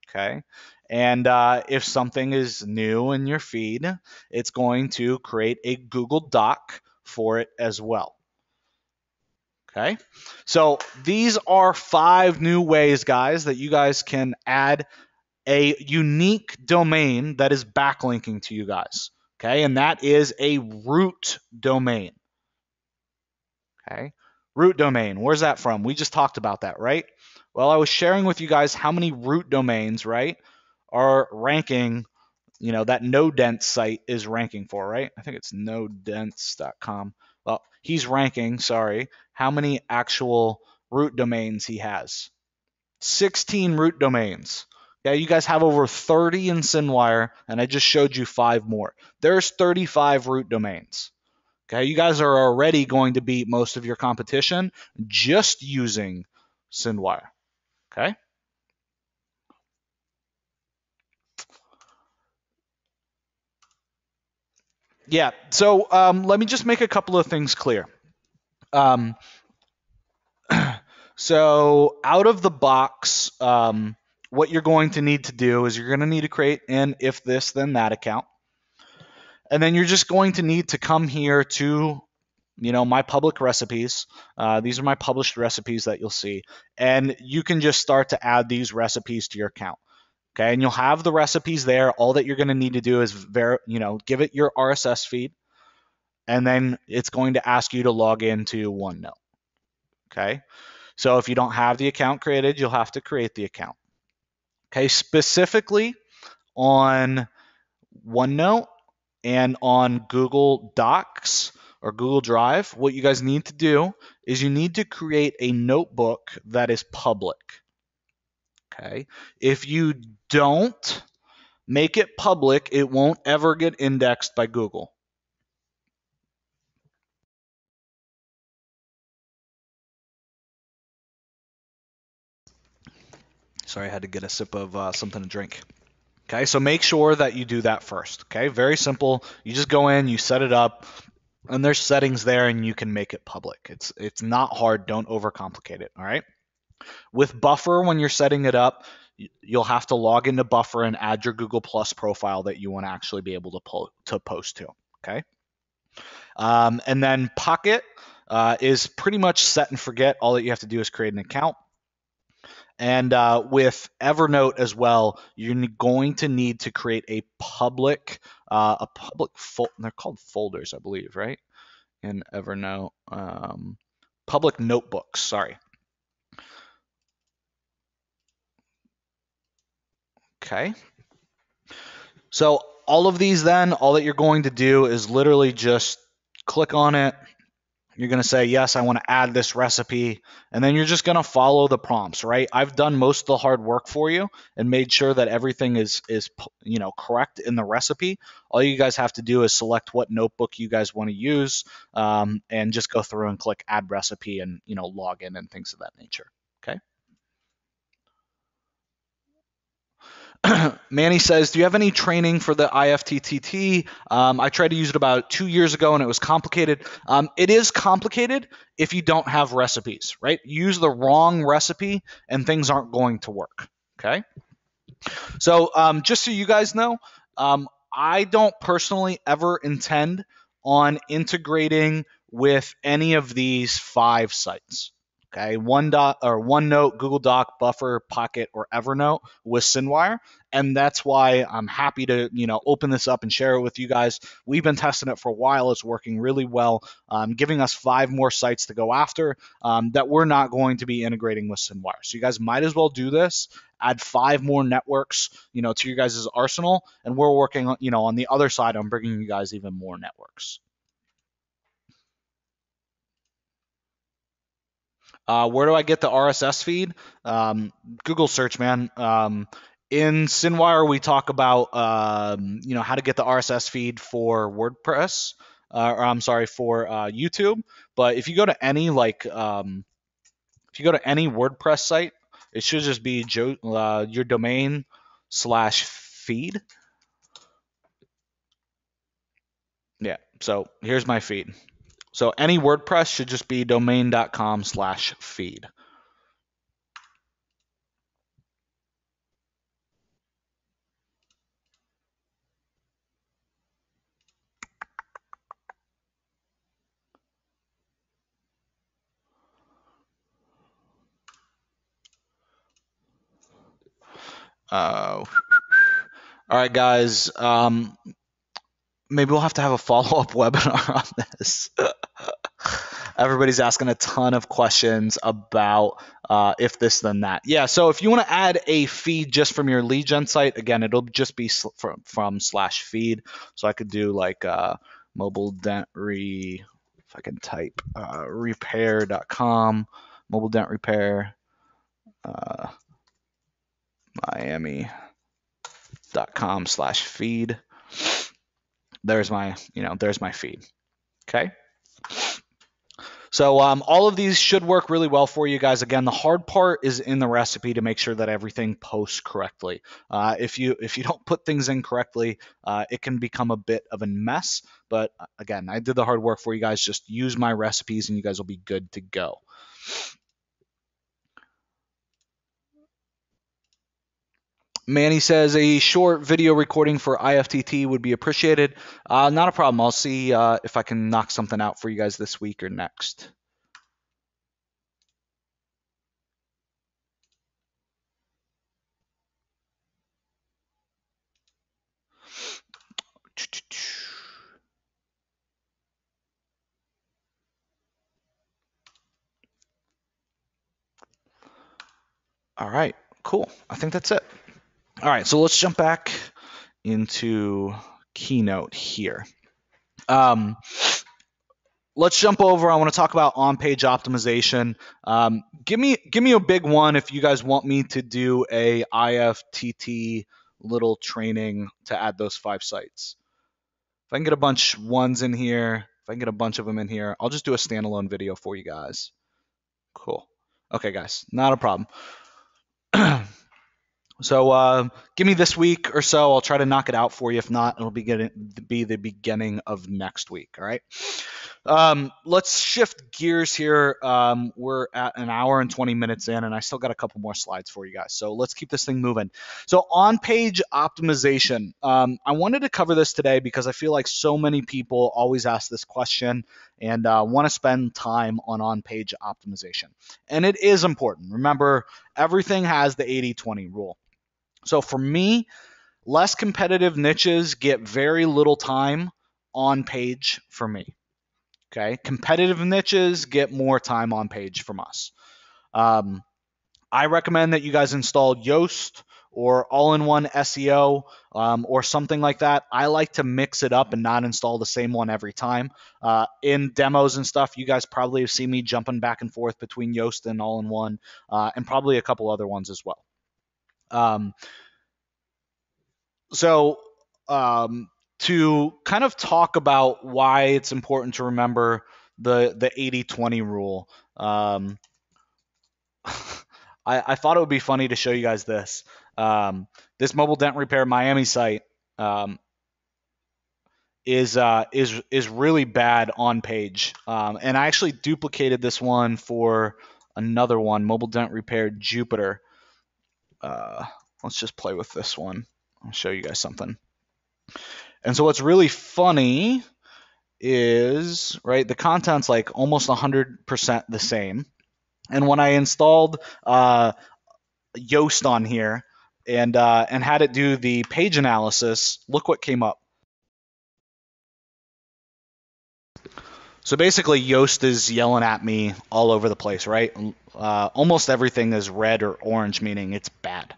S1: Okay, and if something is new in your feed, it's going to create a Google Doc for it as well. Okay, so these are 5 new ways, guys, that you guys can add a unique domain that is backlinking to you guys. Okay, and that is a root domain. Okay, root domain, where's that from? We just talked about that, right? Well, I was sharing with you guys how many root domains, right, are ranking, that NoDent site is ranking for, right? I think it's nodents.com. Well, he's ranking, sorry, how many actual root domains he has. 16 root domains. Yeah, you guys have over 30 in SynWire, and I just showed you 5 more. There's 35 root domains. Okay, you guys are already going to beat most of your competition just using SynWire. Okay. Yeah, so let me just make a couple of things clear. Um, so out of the box, what you're going to need to do is you're going to need to create an if this then that account. And then you're just going to need to come here to, my public recipes. These are my published recipes that you'll see. And you can just start to add these recipes to your account. Okay, and you'll have the recipes there. All that you're going to need to do is give it your RSS feed, and then it's going to ask you to log into OneNote. Okay, so if you don't have the account created, you'll have to create the account. Okay, specifically on OneNote and on Google Docs or Google Drive, what you guys need to do is you need to create a notebook that is public. Okay, if you don't make it public, it won't ever get indexed by Google. Sorry, I had to get a sip of something to drink. Okay, so make sure that you do that first. Okay, very simple. You just go in, you set it up, and there's settings there, and you can make it public. It's not hard. Don't overcomplicate it. All right. With Buffer, when you're setting it up, you'll have to log into Buffer and add your Google Plus profile that you want to actually be able to post to. Okay. And then Pocket is pretty much set and forget. All that you have to do is create an account. And with Evernote as well, you're going to need to create a public they're called folders, I believe, right? In Evernote, public notebooks. Sorry. Okay. So all of these, then, all that you're going to do is literally just click on it. You're going to say, yes, I want to add this recipe. And then you're just going to follow the prompts, right? I've done most of the hard work for you and made sure that everything is correct in the recipe. All you guys have to do is select what notebook you guys want to use, and just go through and click add recipe and, log in and things of that nature. Okay. Manny says, do you have any training for the IFTTT? I tried to use it about 2 years ago and it was complicated. It is complicated if you don't have recipes, right? Use the wrong recipe and things aren't going to work, okay? So just so you guys know, I don't personally ever intend on integrating with any of these 5 sites, Okay, OneNote, Google Doc, Buffer, Pocket, or Evernote with SynWire, and that's why I'm happy to open this up and share it with you guys. We've been testing it for a while; it's working really well, giving us 5 more sites to go after that we're not going to be integrating with SynWire. So you guys might as well do this. Add 5 more networks, to your guys' arsenal, and we're working on the other side on bringing you guys even more networks. Where do I get the RSS feed? Google search, man. In SynWire, we talk about how to get the RSS feed for WordPress, or I'm sorry, for YouTube. But if you go to any WordPress site, it should just be your domain / feed. Yeah. So here's my feed. So any WordPress should just be domain.com / feed. All right, guys. Maybe we'll have to have a follow-up webinar on this. Everybody's asking a ton of questions about if this, then that. Yeah, so if you want to add a feed just from your lead gen site, again, it'll just be from /feed. So I could do like mobile dent if I can type repair.com, mobile dent repair, miami.com /feed. There's my feed. Okay. So all of these should work really well for you guys. Again, the hard part is in the recipe to make sure that everything posts correctly. If you don't put things in correctly, it can become a bit of a mess. But again, I did the hard work for you guys. Just use my recipes and you guys will be good to go. Manny says a short video recording for IFTT would be appreciated. Not a problem. I'll see if I can knock something out for you guys this week or next. All right, cool. I think that's it. All right, so let's jump back into Keynote here. Let's jump over. I want to talk about on-page optimization. Give me a big one if you guys want me to do a IFTT little training to add those 5 sites. If I can get a bunch ones in here, if I can get a bunch of them in here, I'll just do a standalone video for you guys. Cool. Okay, guys, not a problem. So give me this week or so. I'll try to knock it out for you. If not, it'll be the beginning of next week. All right. Let's shift gears here. We're at an hour and 20 minutes in, and I still got a couple more slides for you guys. So let's keep this thing moving. So on-page optimization. I wanted to cover this today because I feel like so many people always ask this question and want to spend time on-page optimization. And it is important. Remember, everything has the 80-20 rule. So for me, less competitive niches get very little time on page for me. Okay, competitive niches get more time on page from us. I recommend that you guys install Yoast or all-in-one SEO or something like that. I like to mix it up and not install the same one every time. In demos and stuff, you guys probably have seen me jumping back and forth between Yoast and all-in-one and probably a couple other ones as well. So to kind of talk about why it's important to remember the 80-20 rule, I thought it would be funny to show you guys this. This mobile dent repair Miami site is really bad on page, and I actually duplicated this one for another one, mobile dent repair Jupiter. Let's just play with this one. I'll show you guys something. And so what's really funny is, right, the content's like almost 100% the same. And when I installed Yoast on here and had it do the page analysis, look what came up. So basically, Yoast is yelling at me all over the place, right? Almost everything is red or orange, meaning it's bad.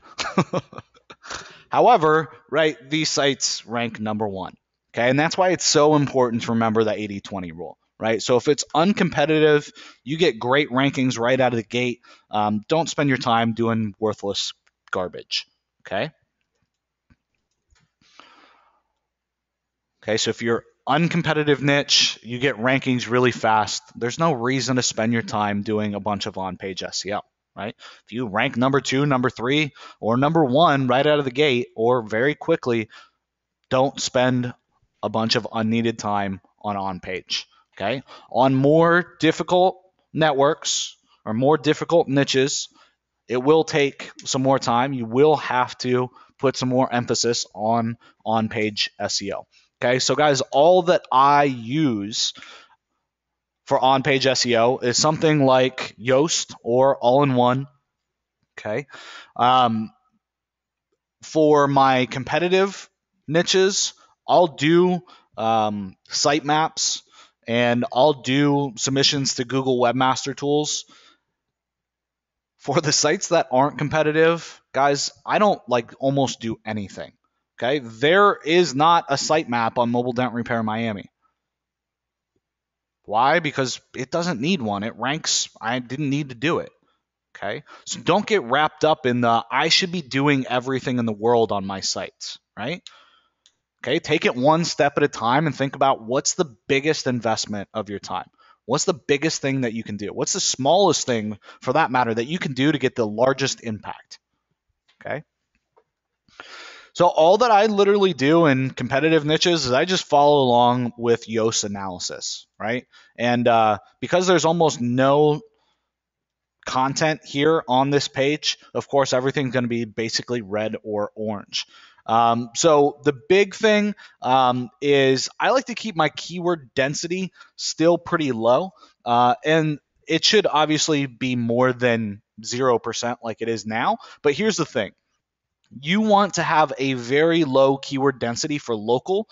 S1: However, right, these sites rank number one. Okay, and that's why it's so important to remember the 80-20 rule, right? So if it's uncompetitive, you get great rankings right out of the gate. Don't spend your time doing worthless garbage. Okay. Okay, so if you're uncompetitive niche, you get rankings really fast. There's no reason to spend your time doing a bunch of on-page SEO, right? If you rank number 2, number 3, or number 1 right out of the gate or very quickly, don't spend a bunch of unneeded time on-page, okay? On more difficult networks or more difficult niches, it will take some more time. You will have to put some more emphasis on page SEO. Okay, so guys, all that I use for on page SEO is something like Yoast or All in One. Okay, um, for my competitive niches, I'll do sitemaps and I'll do submissions to Google Webmaster Tools. For the sites that aren't competitive, guys, I don't like almost do anything. Okay, there is not a sitemap on Mobile Dent Repair Miami. Why? Because it doesn't need one. It ranks. I didn't need to do it. Okay, so don't get wrapped up in the I should be doing everything in the world on my sites, right? Okay, take it one step at a time and think about what's the biggest investment of your time. What's the biggest thing that you can do? What's the smallest thing, for that matter, that you can do to get the largest impact? Okay. So all that I literally do in competitive niches is I just follow along with Yoast analysis, right? And because there's almost no content here on this page, of course, everything's going to be basically red or orange. So the big thing is I like to keep my keyword density still pretty low, and it should obviously be more than 0% like it is now. But here's the thing. You want to have a very low keyword density for local,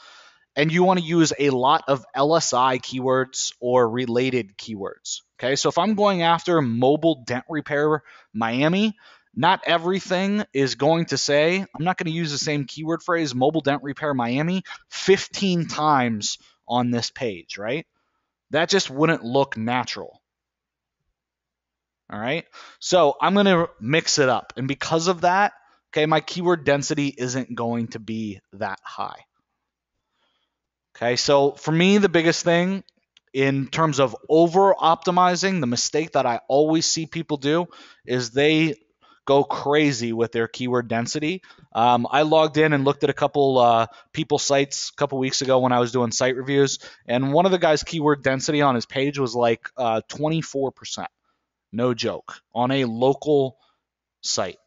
S1: and you want to use a lot of LSI keywords or related keywords. Okay, so if I'm going after mobile dent repair Miami, not everything is going to say, I'm not going to use the same keyword phrase, mobile dent repair Miami, 15 times on this page, right? That just wouldn't look natural. All right, so I'm going to mix it up. And because of that, okay, my keyword density isn't going to be that high. Okay, so for me, the biggest thing in terms of over optimizing, the mistake that I always see people do is they go crazy with their keyword density. I logged in and looked at a couple people's sites a couple weeks ago when I was doing site reviews, and one of the guys' keyword density on his page was like 24%. No joke, on a local site.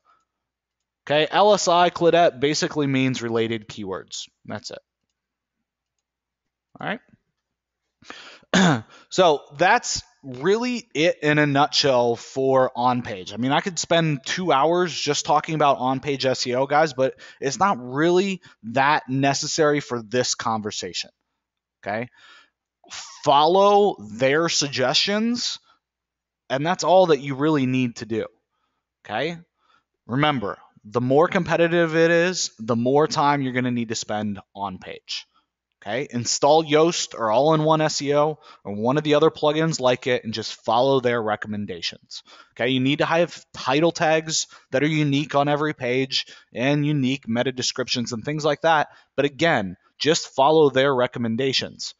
S1: Okay, LSI Claudette basically means related keywords. That's it. All right. So that's really it in a nutshell for on page. I mean, I could spend 2 hours just talking about on page SEO, guys, but it's not really that necessary for this conversation. Okay. Follow their suggestions, and that's all that you really need to do. Okay. Remember, the more competitive it is, the more time you're going to need to spend on page. Okay, install Yoast or All-in-One SEO or one of the other plugins like it and just follow their recommendations. Okay, you need to have title tags that are unique on every page and unique meta descriptions and things like that. But again, just follow their recommendations.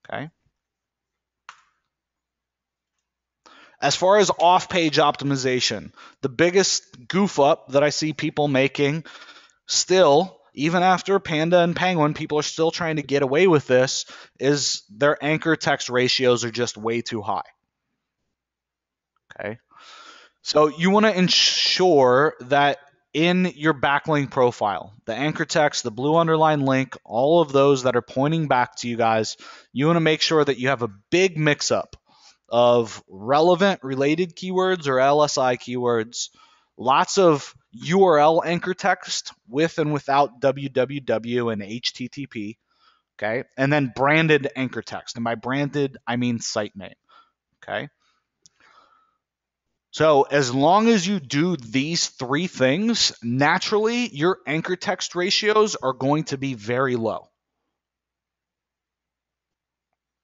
S1: Okay. As far as off-page optimization, the biggest goof up that I see people making still, even after Panda and Penguin, people are still trying to get away with this, is their anchor text ratios are just way too high. Okay. So you want to ensure that in your backlink profile, the anchor text, the blue underline link, all of those that are pointing back to you guys, you want to make sure that you have a big mix up of relevant related keywords or LSI keywords, lots of URL anchor text with and without www and HTTP, okay? And then branded anchor text. And by branded, I mean site name, okay? So as long as you do these three things, naturally your anchor text ratios are going to be very low.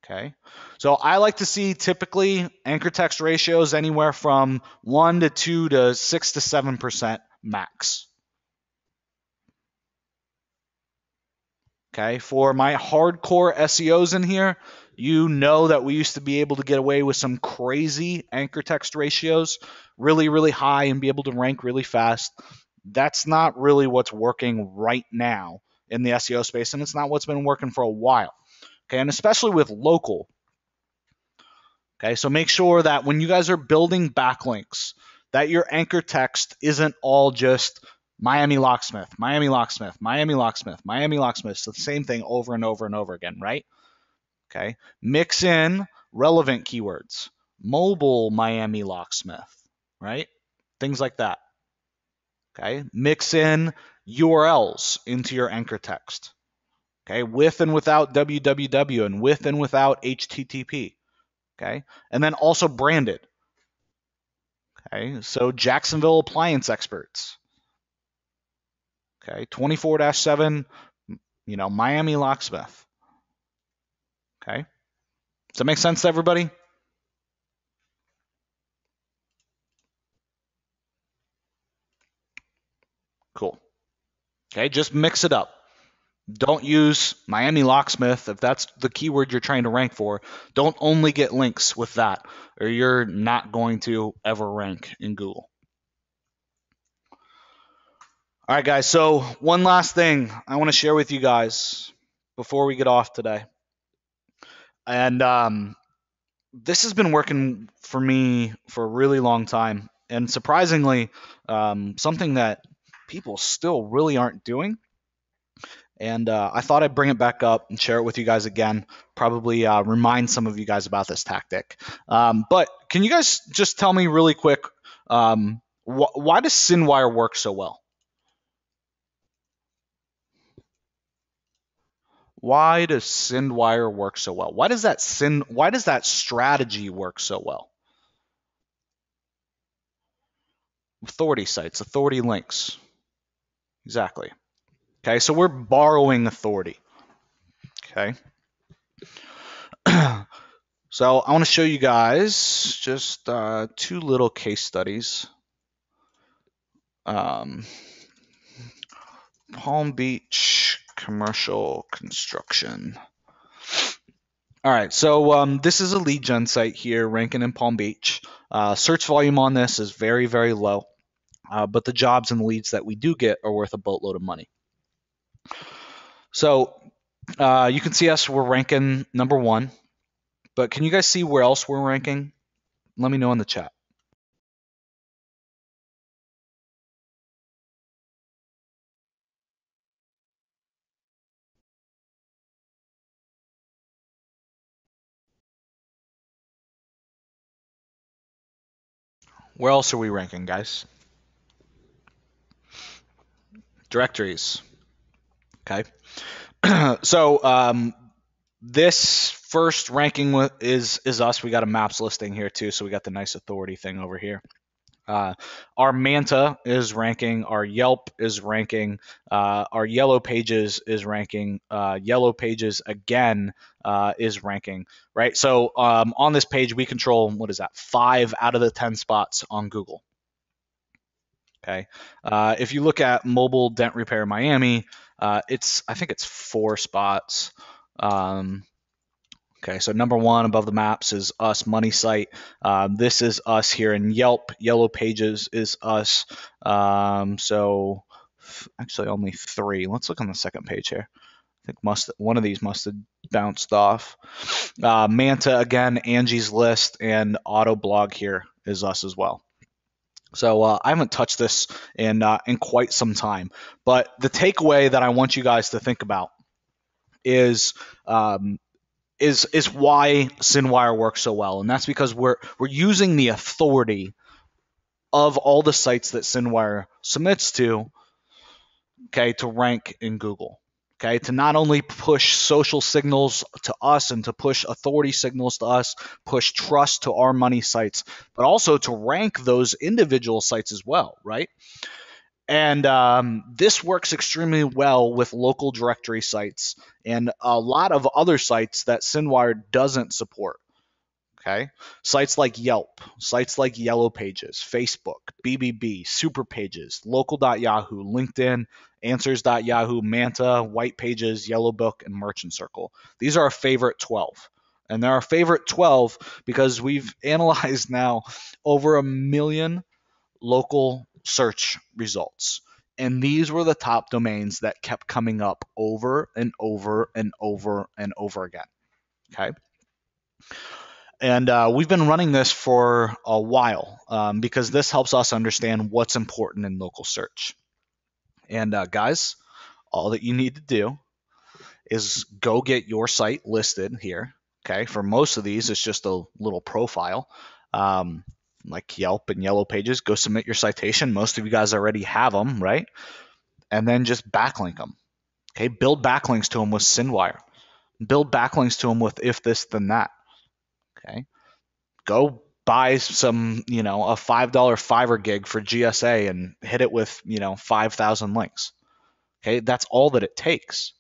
S1: Okay. So I like to see typically anchor text ratios anywhere from 1 to 2 to 6 to 7% max. Okay. For my hardcore SEOs in here, you know that we used to be able to get away with some crazy anchor text ratios, really, really high and be able to rank really fast. That's not really what's working right now in the SEO space, and it's not what's been working for a while. Okay. And especially with local. Okay, so make sure that when you guys are building backlinks, that your anchor text isn't all just Miami locksmith, Miami locksmith, Miami locksmith, Miami locksmith. So the same thing over and over and over again, right? Okay, mix in relevant keywords, mobile Miami locksmith, right? Things like that. Okay, mix in URLs into your anchor text. Okay, with and without www and with and without HTTP. Okay, and then also branded. Okay, so Jacksonville appliance experts. Okay, 24-7, Miami locksmith. Okay, does that make sense to everybody? Cool. Okay, just mix it up. Don't use Miami locksmith if that's the keyword you're trying to rank for. Don't only get links with that, or you're not going to ever rank in Google. All right, guys. So one last thing I want to share with you guys before we get off today, and this has been working for me for a really long time, and surprisingly, something that people still really aren't doing. And I thought I'd bring it back up and share it with you guys again. Probably remind some of you guys about this tactic. But can you guys just tell me really quick, why does SendWire work so well? Why does SendWire work so well? Why does that strategy work so well? Authority sites, authority links. Exactly. Okay, so we're borrowing authority. Okay. So I want to show you guys just two little case studies. Palm Beach commercial construction. All right, so this is a lead gen site here, ranking in Palm Beach. Search volume on this is very, very low, but the jobs and leads that we do get are worth a boatload of money. So you can see us, we're ranking number 1, but can you guys see where else we're ranking? Let me know in the chat. Where else are we ranking, guys? Directories. Okay. So this first ranking is us. We got a maps listing here too, so we got the nice authority thing over here. Our Manta is ranking, our Yelp is ranking, our Yellow Pages is ranking, Yellow Pages again is ranking, right? So on this page, we control, what is that, 5 out of the 10 spots on Google. Okay. If you look at mobile dent repair Miami, I think it's 4 spots. Okay, so number 1 above the maps is us, Money Site. This is us here in Yelp. Yellow Pages is us. So actually only 3. Let's look on the second page here. I think one of these must have bounced off. Manta again, Angie's List, and Autoblog here is us as well. So I haven't touched this in quite some time, but the takeaway that I want you guys to think about is is why SynWire works so well, and that's because we're using the authority of all the sites that SynWire submits to, okay, to rank in Google. Okay, to not only push social signals to us and to push authority signals to us, push trust to our money sites, but also to rank those individual sites as well, right? And this works extremely well with local directory sites and a lot of other sites that SynWire doesn't support. Okay. Sites like Yelp, sites like Yellow Pages, Facebook, BBB, Super Pages, Local.Yahoo, LinkedIn, Answers.Yahoo, Manta, White Pages, Yellow Book, and Merchant Circle. These are our favorite 12. And they're our favorite 12 because we've analyzed now over 1 million local search results. And these were the top domains that kept coming up over and over and over and over again. Okay. And we've been running this for a while because this helps us understand what's important in local search. And guys, all that you need to do is go get your site listed here. Okay, for most of these, it's just a little profile, like Yelp and Yellow Pages. Go submit your citation. Most of you guys already have them, right? And then just backlink them. Okay, build backlinks to them with SynWire. Build backlinks to them with if this then that. Okay, go buy some, a $5 Fiverr gig for GSA and hit it with, 5,000 links. Okay, that's all that it takes.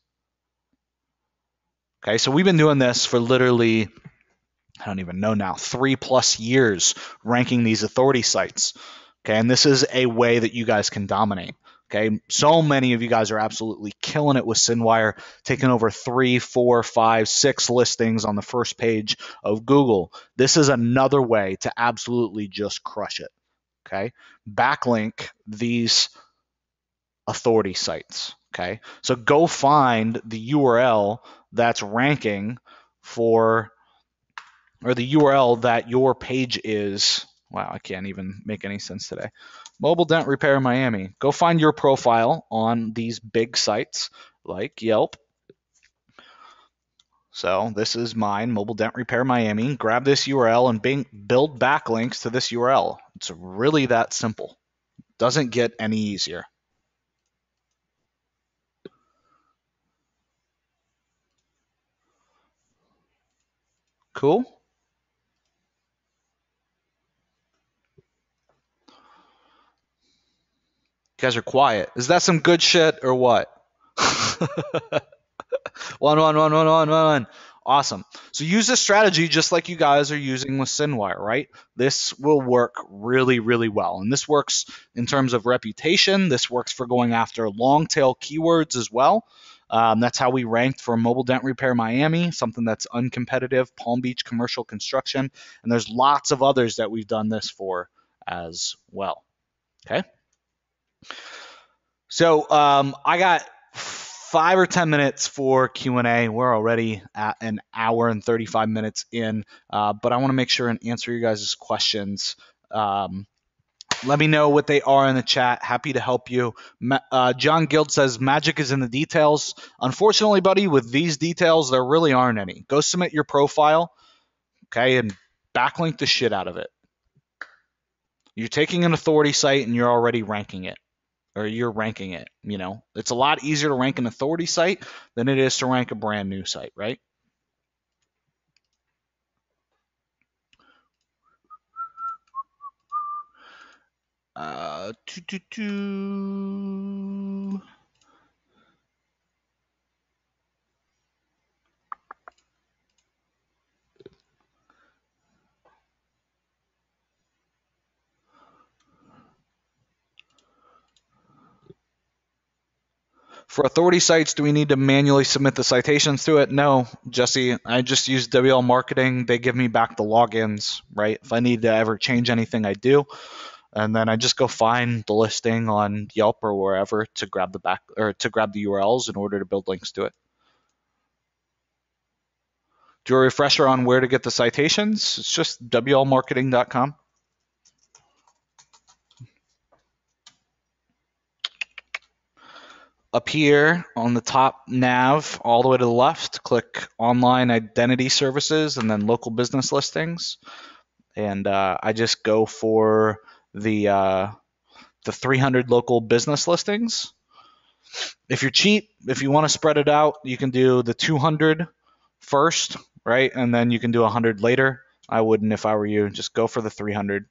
S1: Okay, so we've been doing this for literally, I don't even know now, 3+ years ranking these authority sites. Okay, and this is a way that you guys can dominate. Okay, so many of you guys are absolutely killing it with SynWire, taking over 3, 4, 5, 6 listings on the first page of Google. This is another way to absolutely just crush it. Okay, backlink these authority sites. Okay, so go find the URL that's ranking for, or the URL that your page is. Wow, I can't even make any sense today. Mobile Dent Repair Miami. Go find your profile on these big sites like Yelp. So this is mine, Mobile Dent Repair Miami. Grab this URL and build backlinks to this URL. It's really that simple. Doesn't get any easier. Cool? You guys are quiet. Is that some good shit or what? One. Awesome. So use this strategy just like you guys are using with SynWire, right? This will work really, really well. And this works in terms of reputation. This works for going after long tail keywords as well. That's how we ranked for Mobile Dent Repair Miami, something that's uncompetitive, Palm Beach commercial construction. And there's lots of others that we've done this for as well. Okay. So I got 5 or 10 minutes for Q&A. We're already at an hour and 35 minutes in, but I want to make sure and answer you guys' questions. Let me know what they are in the chat. Happy to help you. John Guild says, magic is in the details. Unfortunately, buddy, with these details, there really aren't any. Go submit your profile, okay, and backlink the shit out of it. You're taking an authority site and you're already ranking it. Or you're ranking it, It's a lot easier to rank an authority site than it is to rank a brand new site, right? Uh, For authority sites, do we need to manually submit the citations to it? No, Jesse. I just use WL Marketing. They give me back the logins, right? If I need to ever change anything, I do. And then I just go find the listing on Yelp or wherever to grab the URLs in order to build links to it. Do a refresher on where to get the citations? It's just WLmarketing.com. Up here on the top nav, all the way to the left, click Online Identity Services and then Local Business Listings. And I just go for the 300 local business listings. If you're cheap, if you want to spread it out, you can do the 200 first, right? And then you can do 100 later. I wouldn't if I were you. Just go for the 300.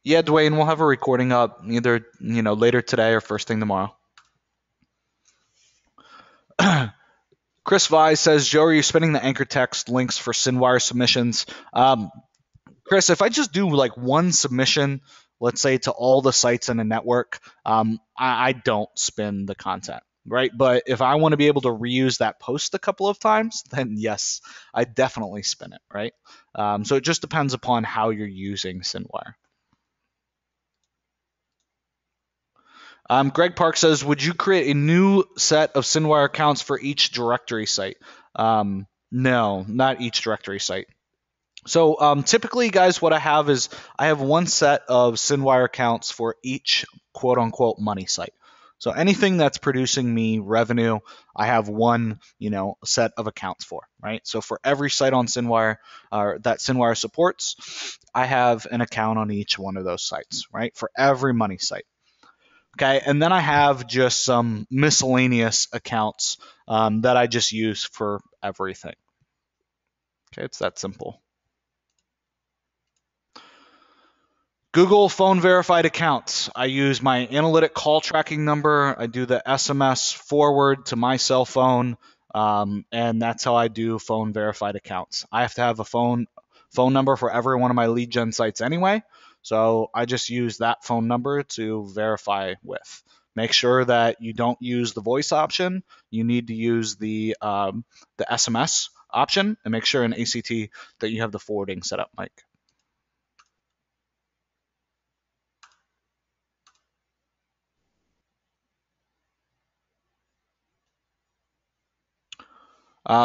S1: Yeah, Dwayne, we'll have a recording up either later today or first thing tomorrow. Chris Vi says, Joe, are you spinning the anchor text links for SynWire submissions? Chris, if I just do like one submission, let's say to all the sites in a network, I don't spin the content, right? But if I want to be able to reuse that post a couple of times, then yes, I definitely spin it, right? So it just depends upon how you're using SynWire. Greg Park says, would you create a new set of SynWire accounts for each directory site? No, not each directory site. So typically, guys, what I have is I have one set of SynWire accounts for each quote unquote money site. So anything that's producing me revenue, I have one, set of accounts for, right? So for every site on SynWire that SynWire supports, I have an account on each one of those sites, right? For every money site. Okay, and then I have just some miscellaneous accounts that I just use for everything. Okay, it's that simple. Google phone verified accounts. I use my analytic call tracking number. I do the SMS forward to my cell phone, and that's how I do phone verified accounts. I have to have a phone number for every one of my lead gen sites anyway, so I just use that phone number to verify with. Make sure that you don't use the voice option. You need to use the SMS option, and make sure in ACT that you have the forwarding set up, Mike.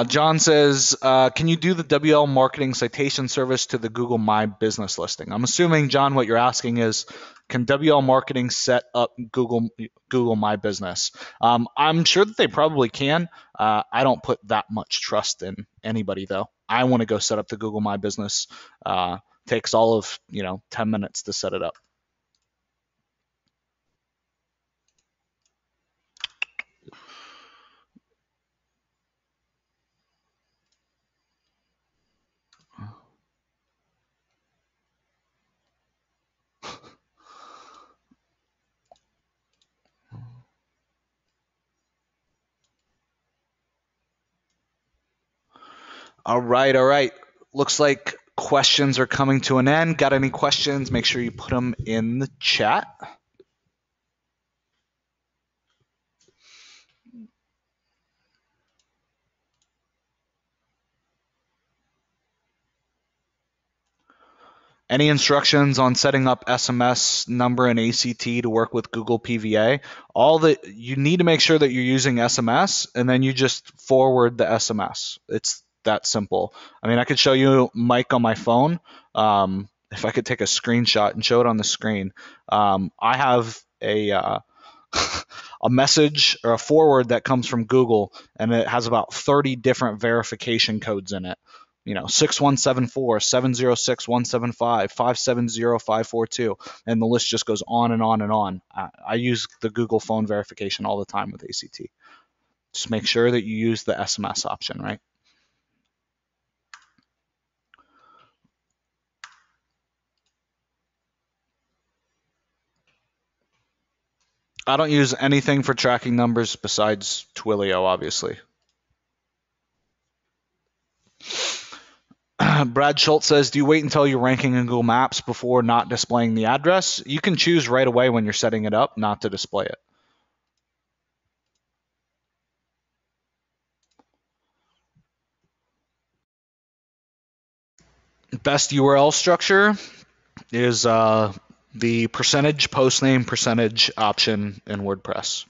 S1: John says, can you do the WL marketing citation service to the Google My Business listing? I'm assuming, John, what you're asking is, can WL marketing set up Google My Business? I'm sure that they probably can. I don't put that much trust in anybody, though. I want to go set up the Google My Business. Takes all of 10 minutes to set it up. All right, all right. Looks like questions are coming to an end. Got any questions? Make sure you put them in the chat. Any instructions on setting up SMS number and ACT to work with Google PVA? All that you need to make sure that you're using SMS, and then you just forward the SMS. It's that simple. I mean, I could show you Mike on my phone. If I could take a screenshot and show it on the screen, I have a a message or a forward that comes from Google, and it has about 30 different verification codes in it. 6174, 706, 175, 570, 542, and the list just goes on and on and on. I use the Google phone verification all the time with ACT. Just make sure that you use the SMS option, right? I don't use anything for tracking numbers besides Twilio, obviously. Brad Schultz says, do you wait until you're ranking in Google Maps before not displaying the address? You can choose right away when you're setting it up not to display it. Best URL structure is the percentage postname percentage option in WordPress.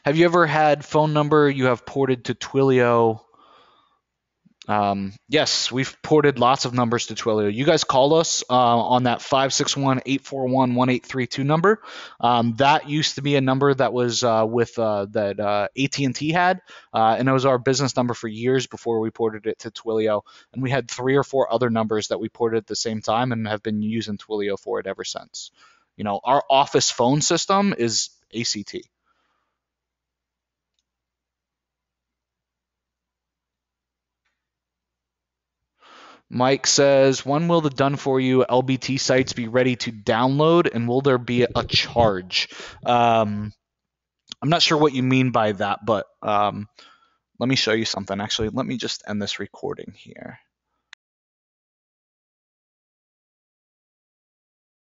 S1: Have you ever had phone number you have ported to Twilio? Yes, we've ported lots of numbers to Twilio. You guys call us on that 561-841-1832 number. That used to be a number that was with that AT&T had, and it was our business number for years before we ported it to Twilio. And we had 3 or 4 other numbers that we ported at the same time and have been using Twilio for it ever since. Our office phone system is ACT. Mike says, when will the done for you LBT sites be ready to download and will there be a charge? I'm not sure what you mean by that, but let me show you something. Actually, let me just end this recording here.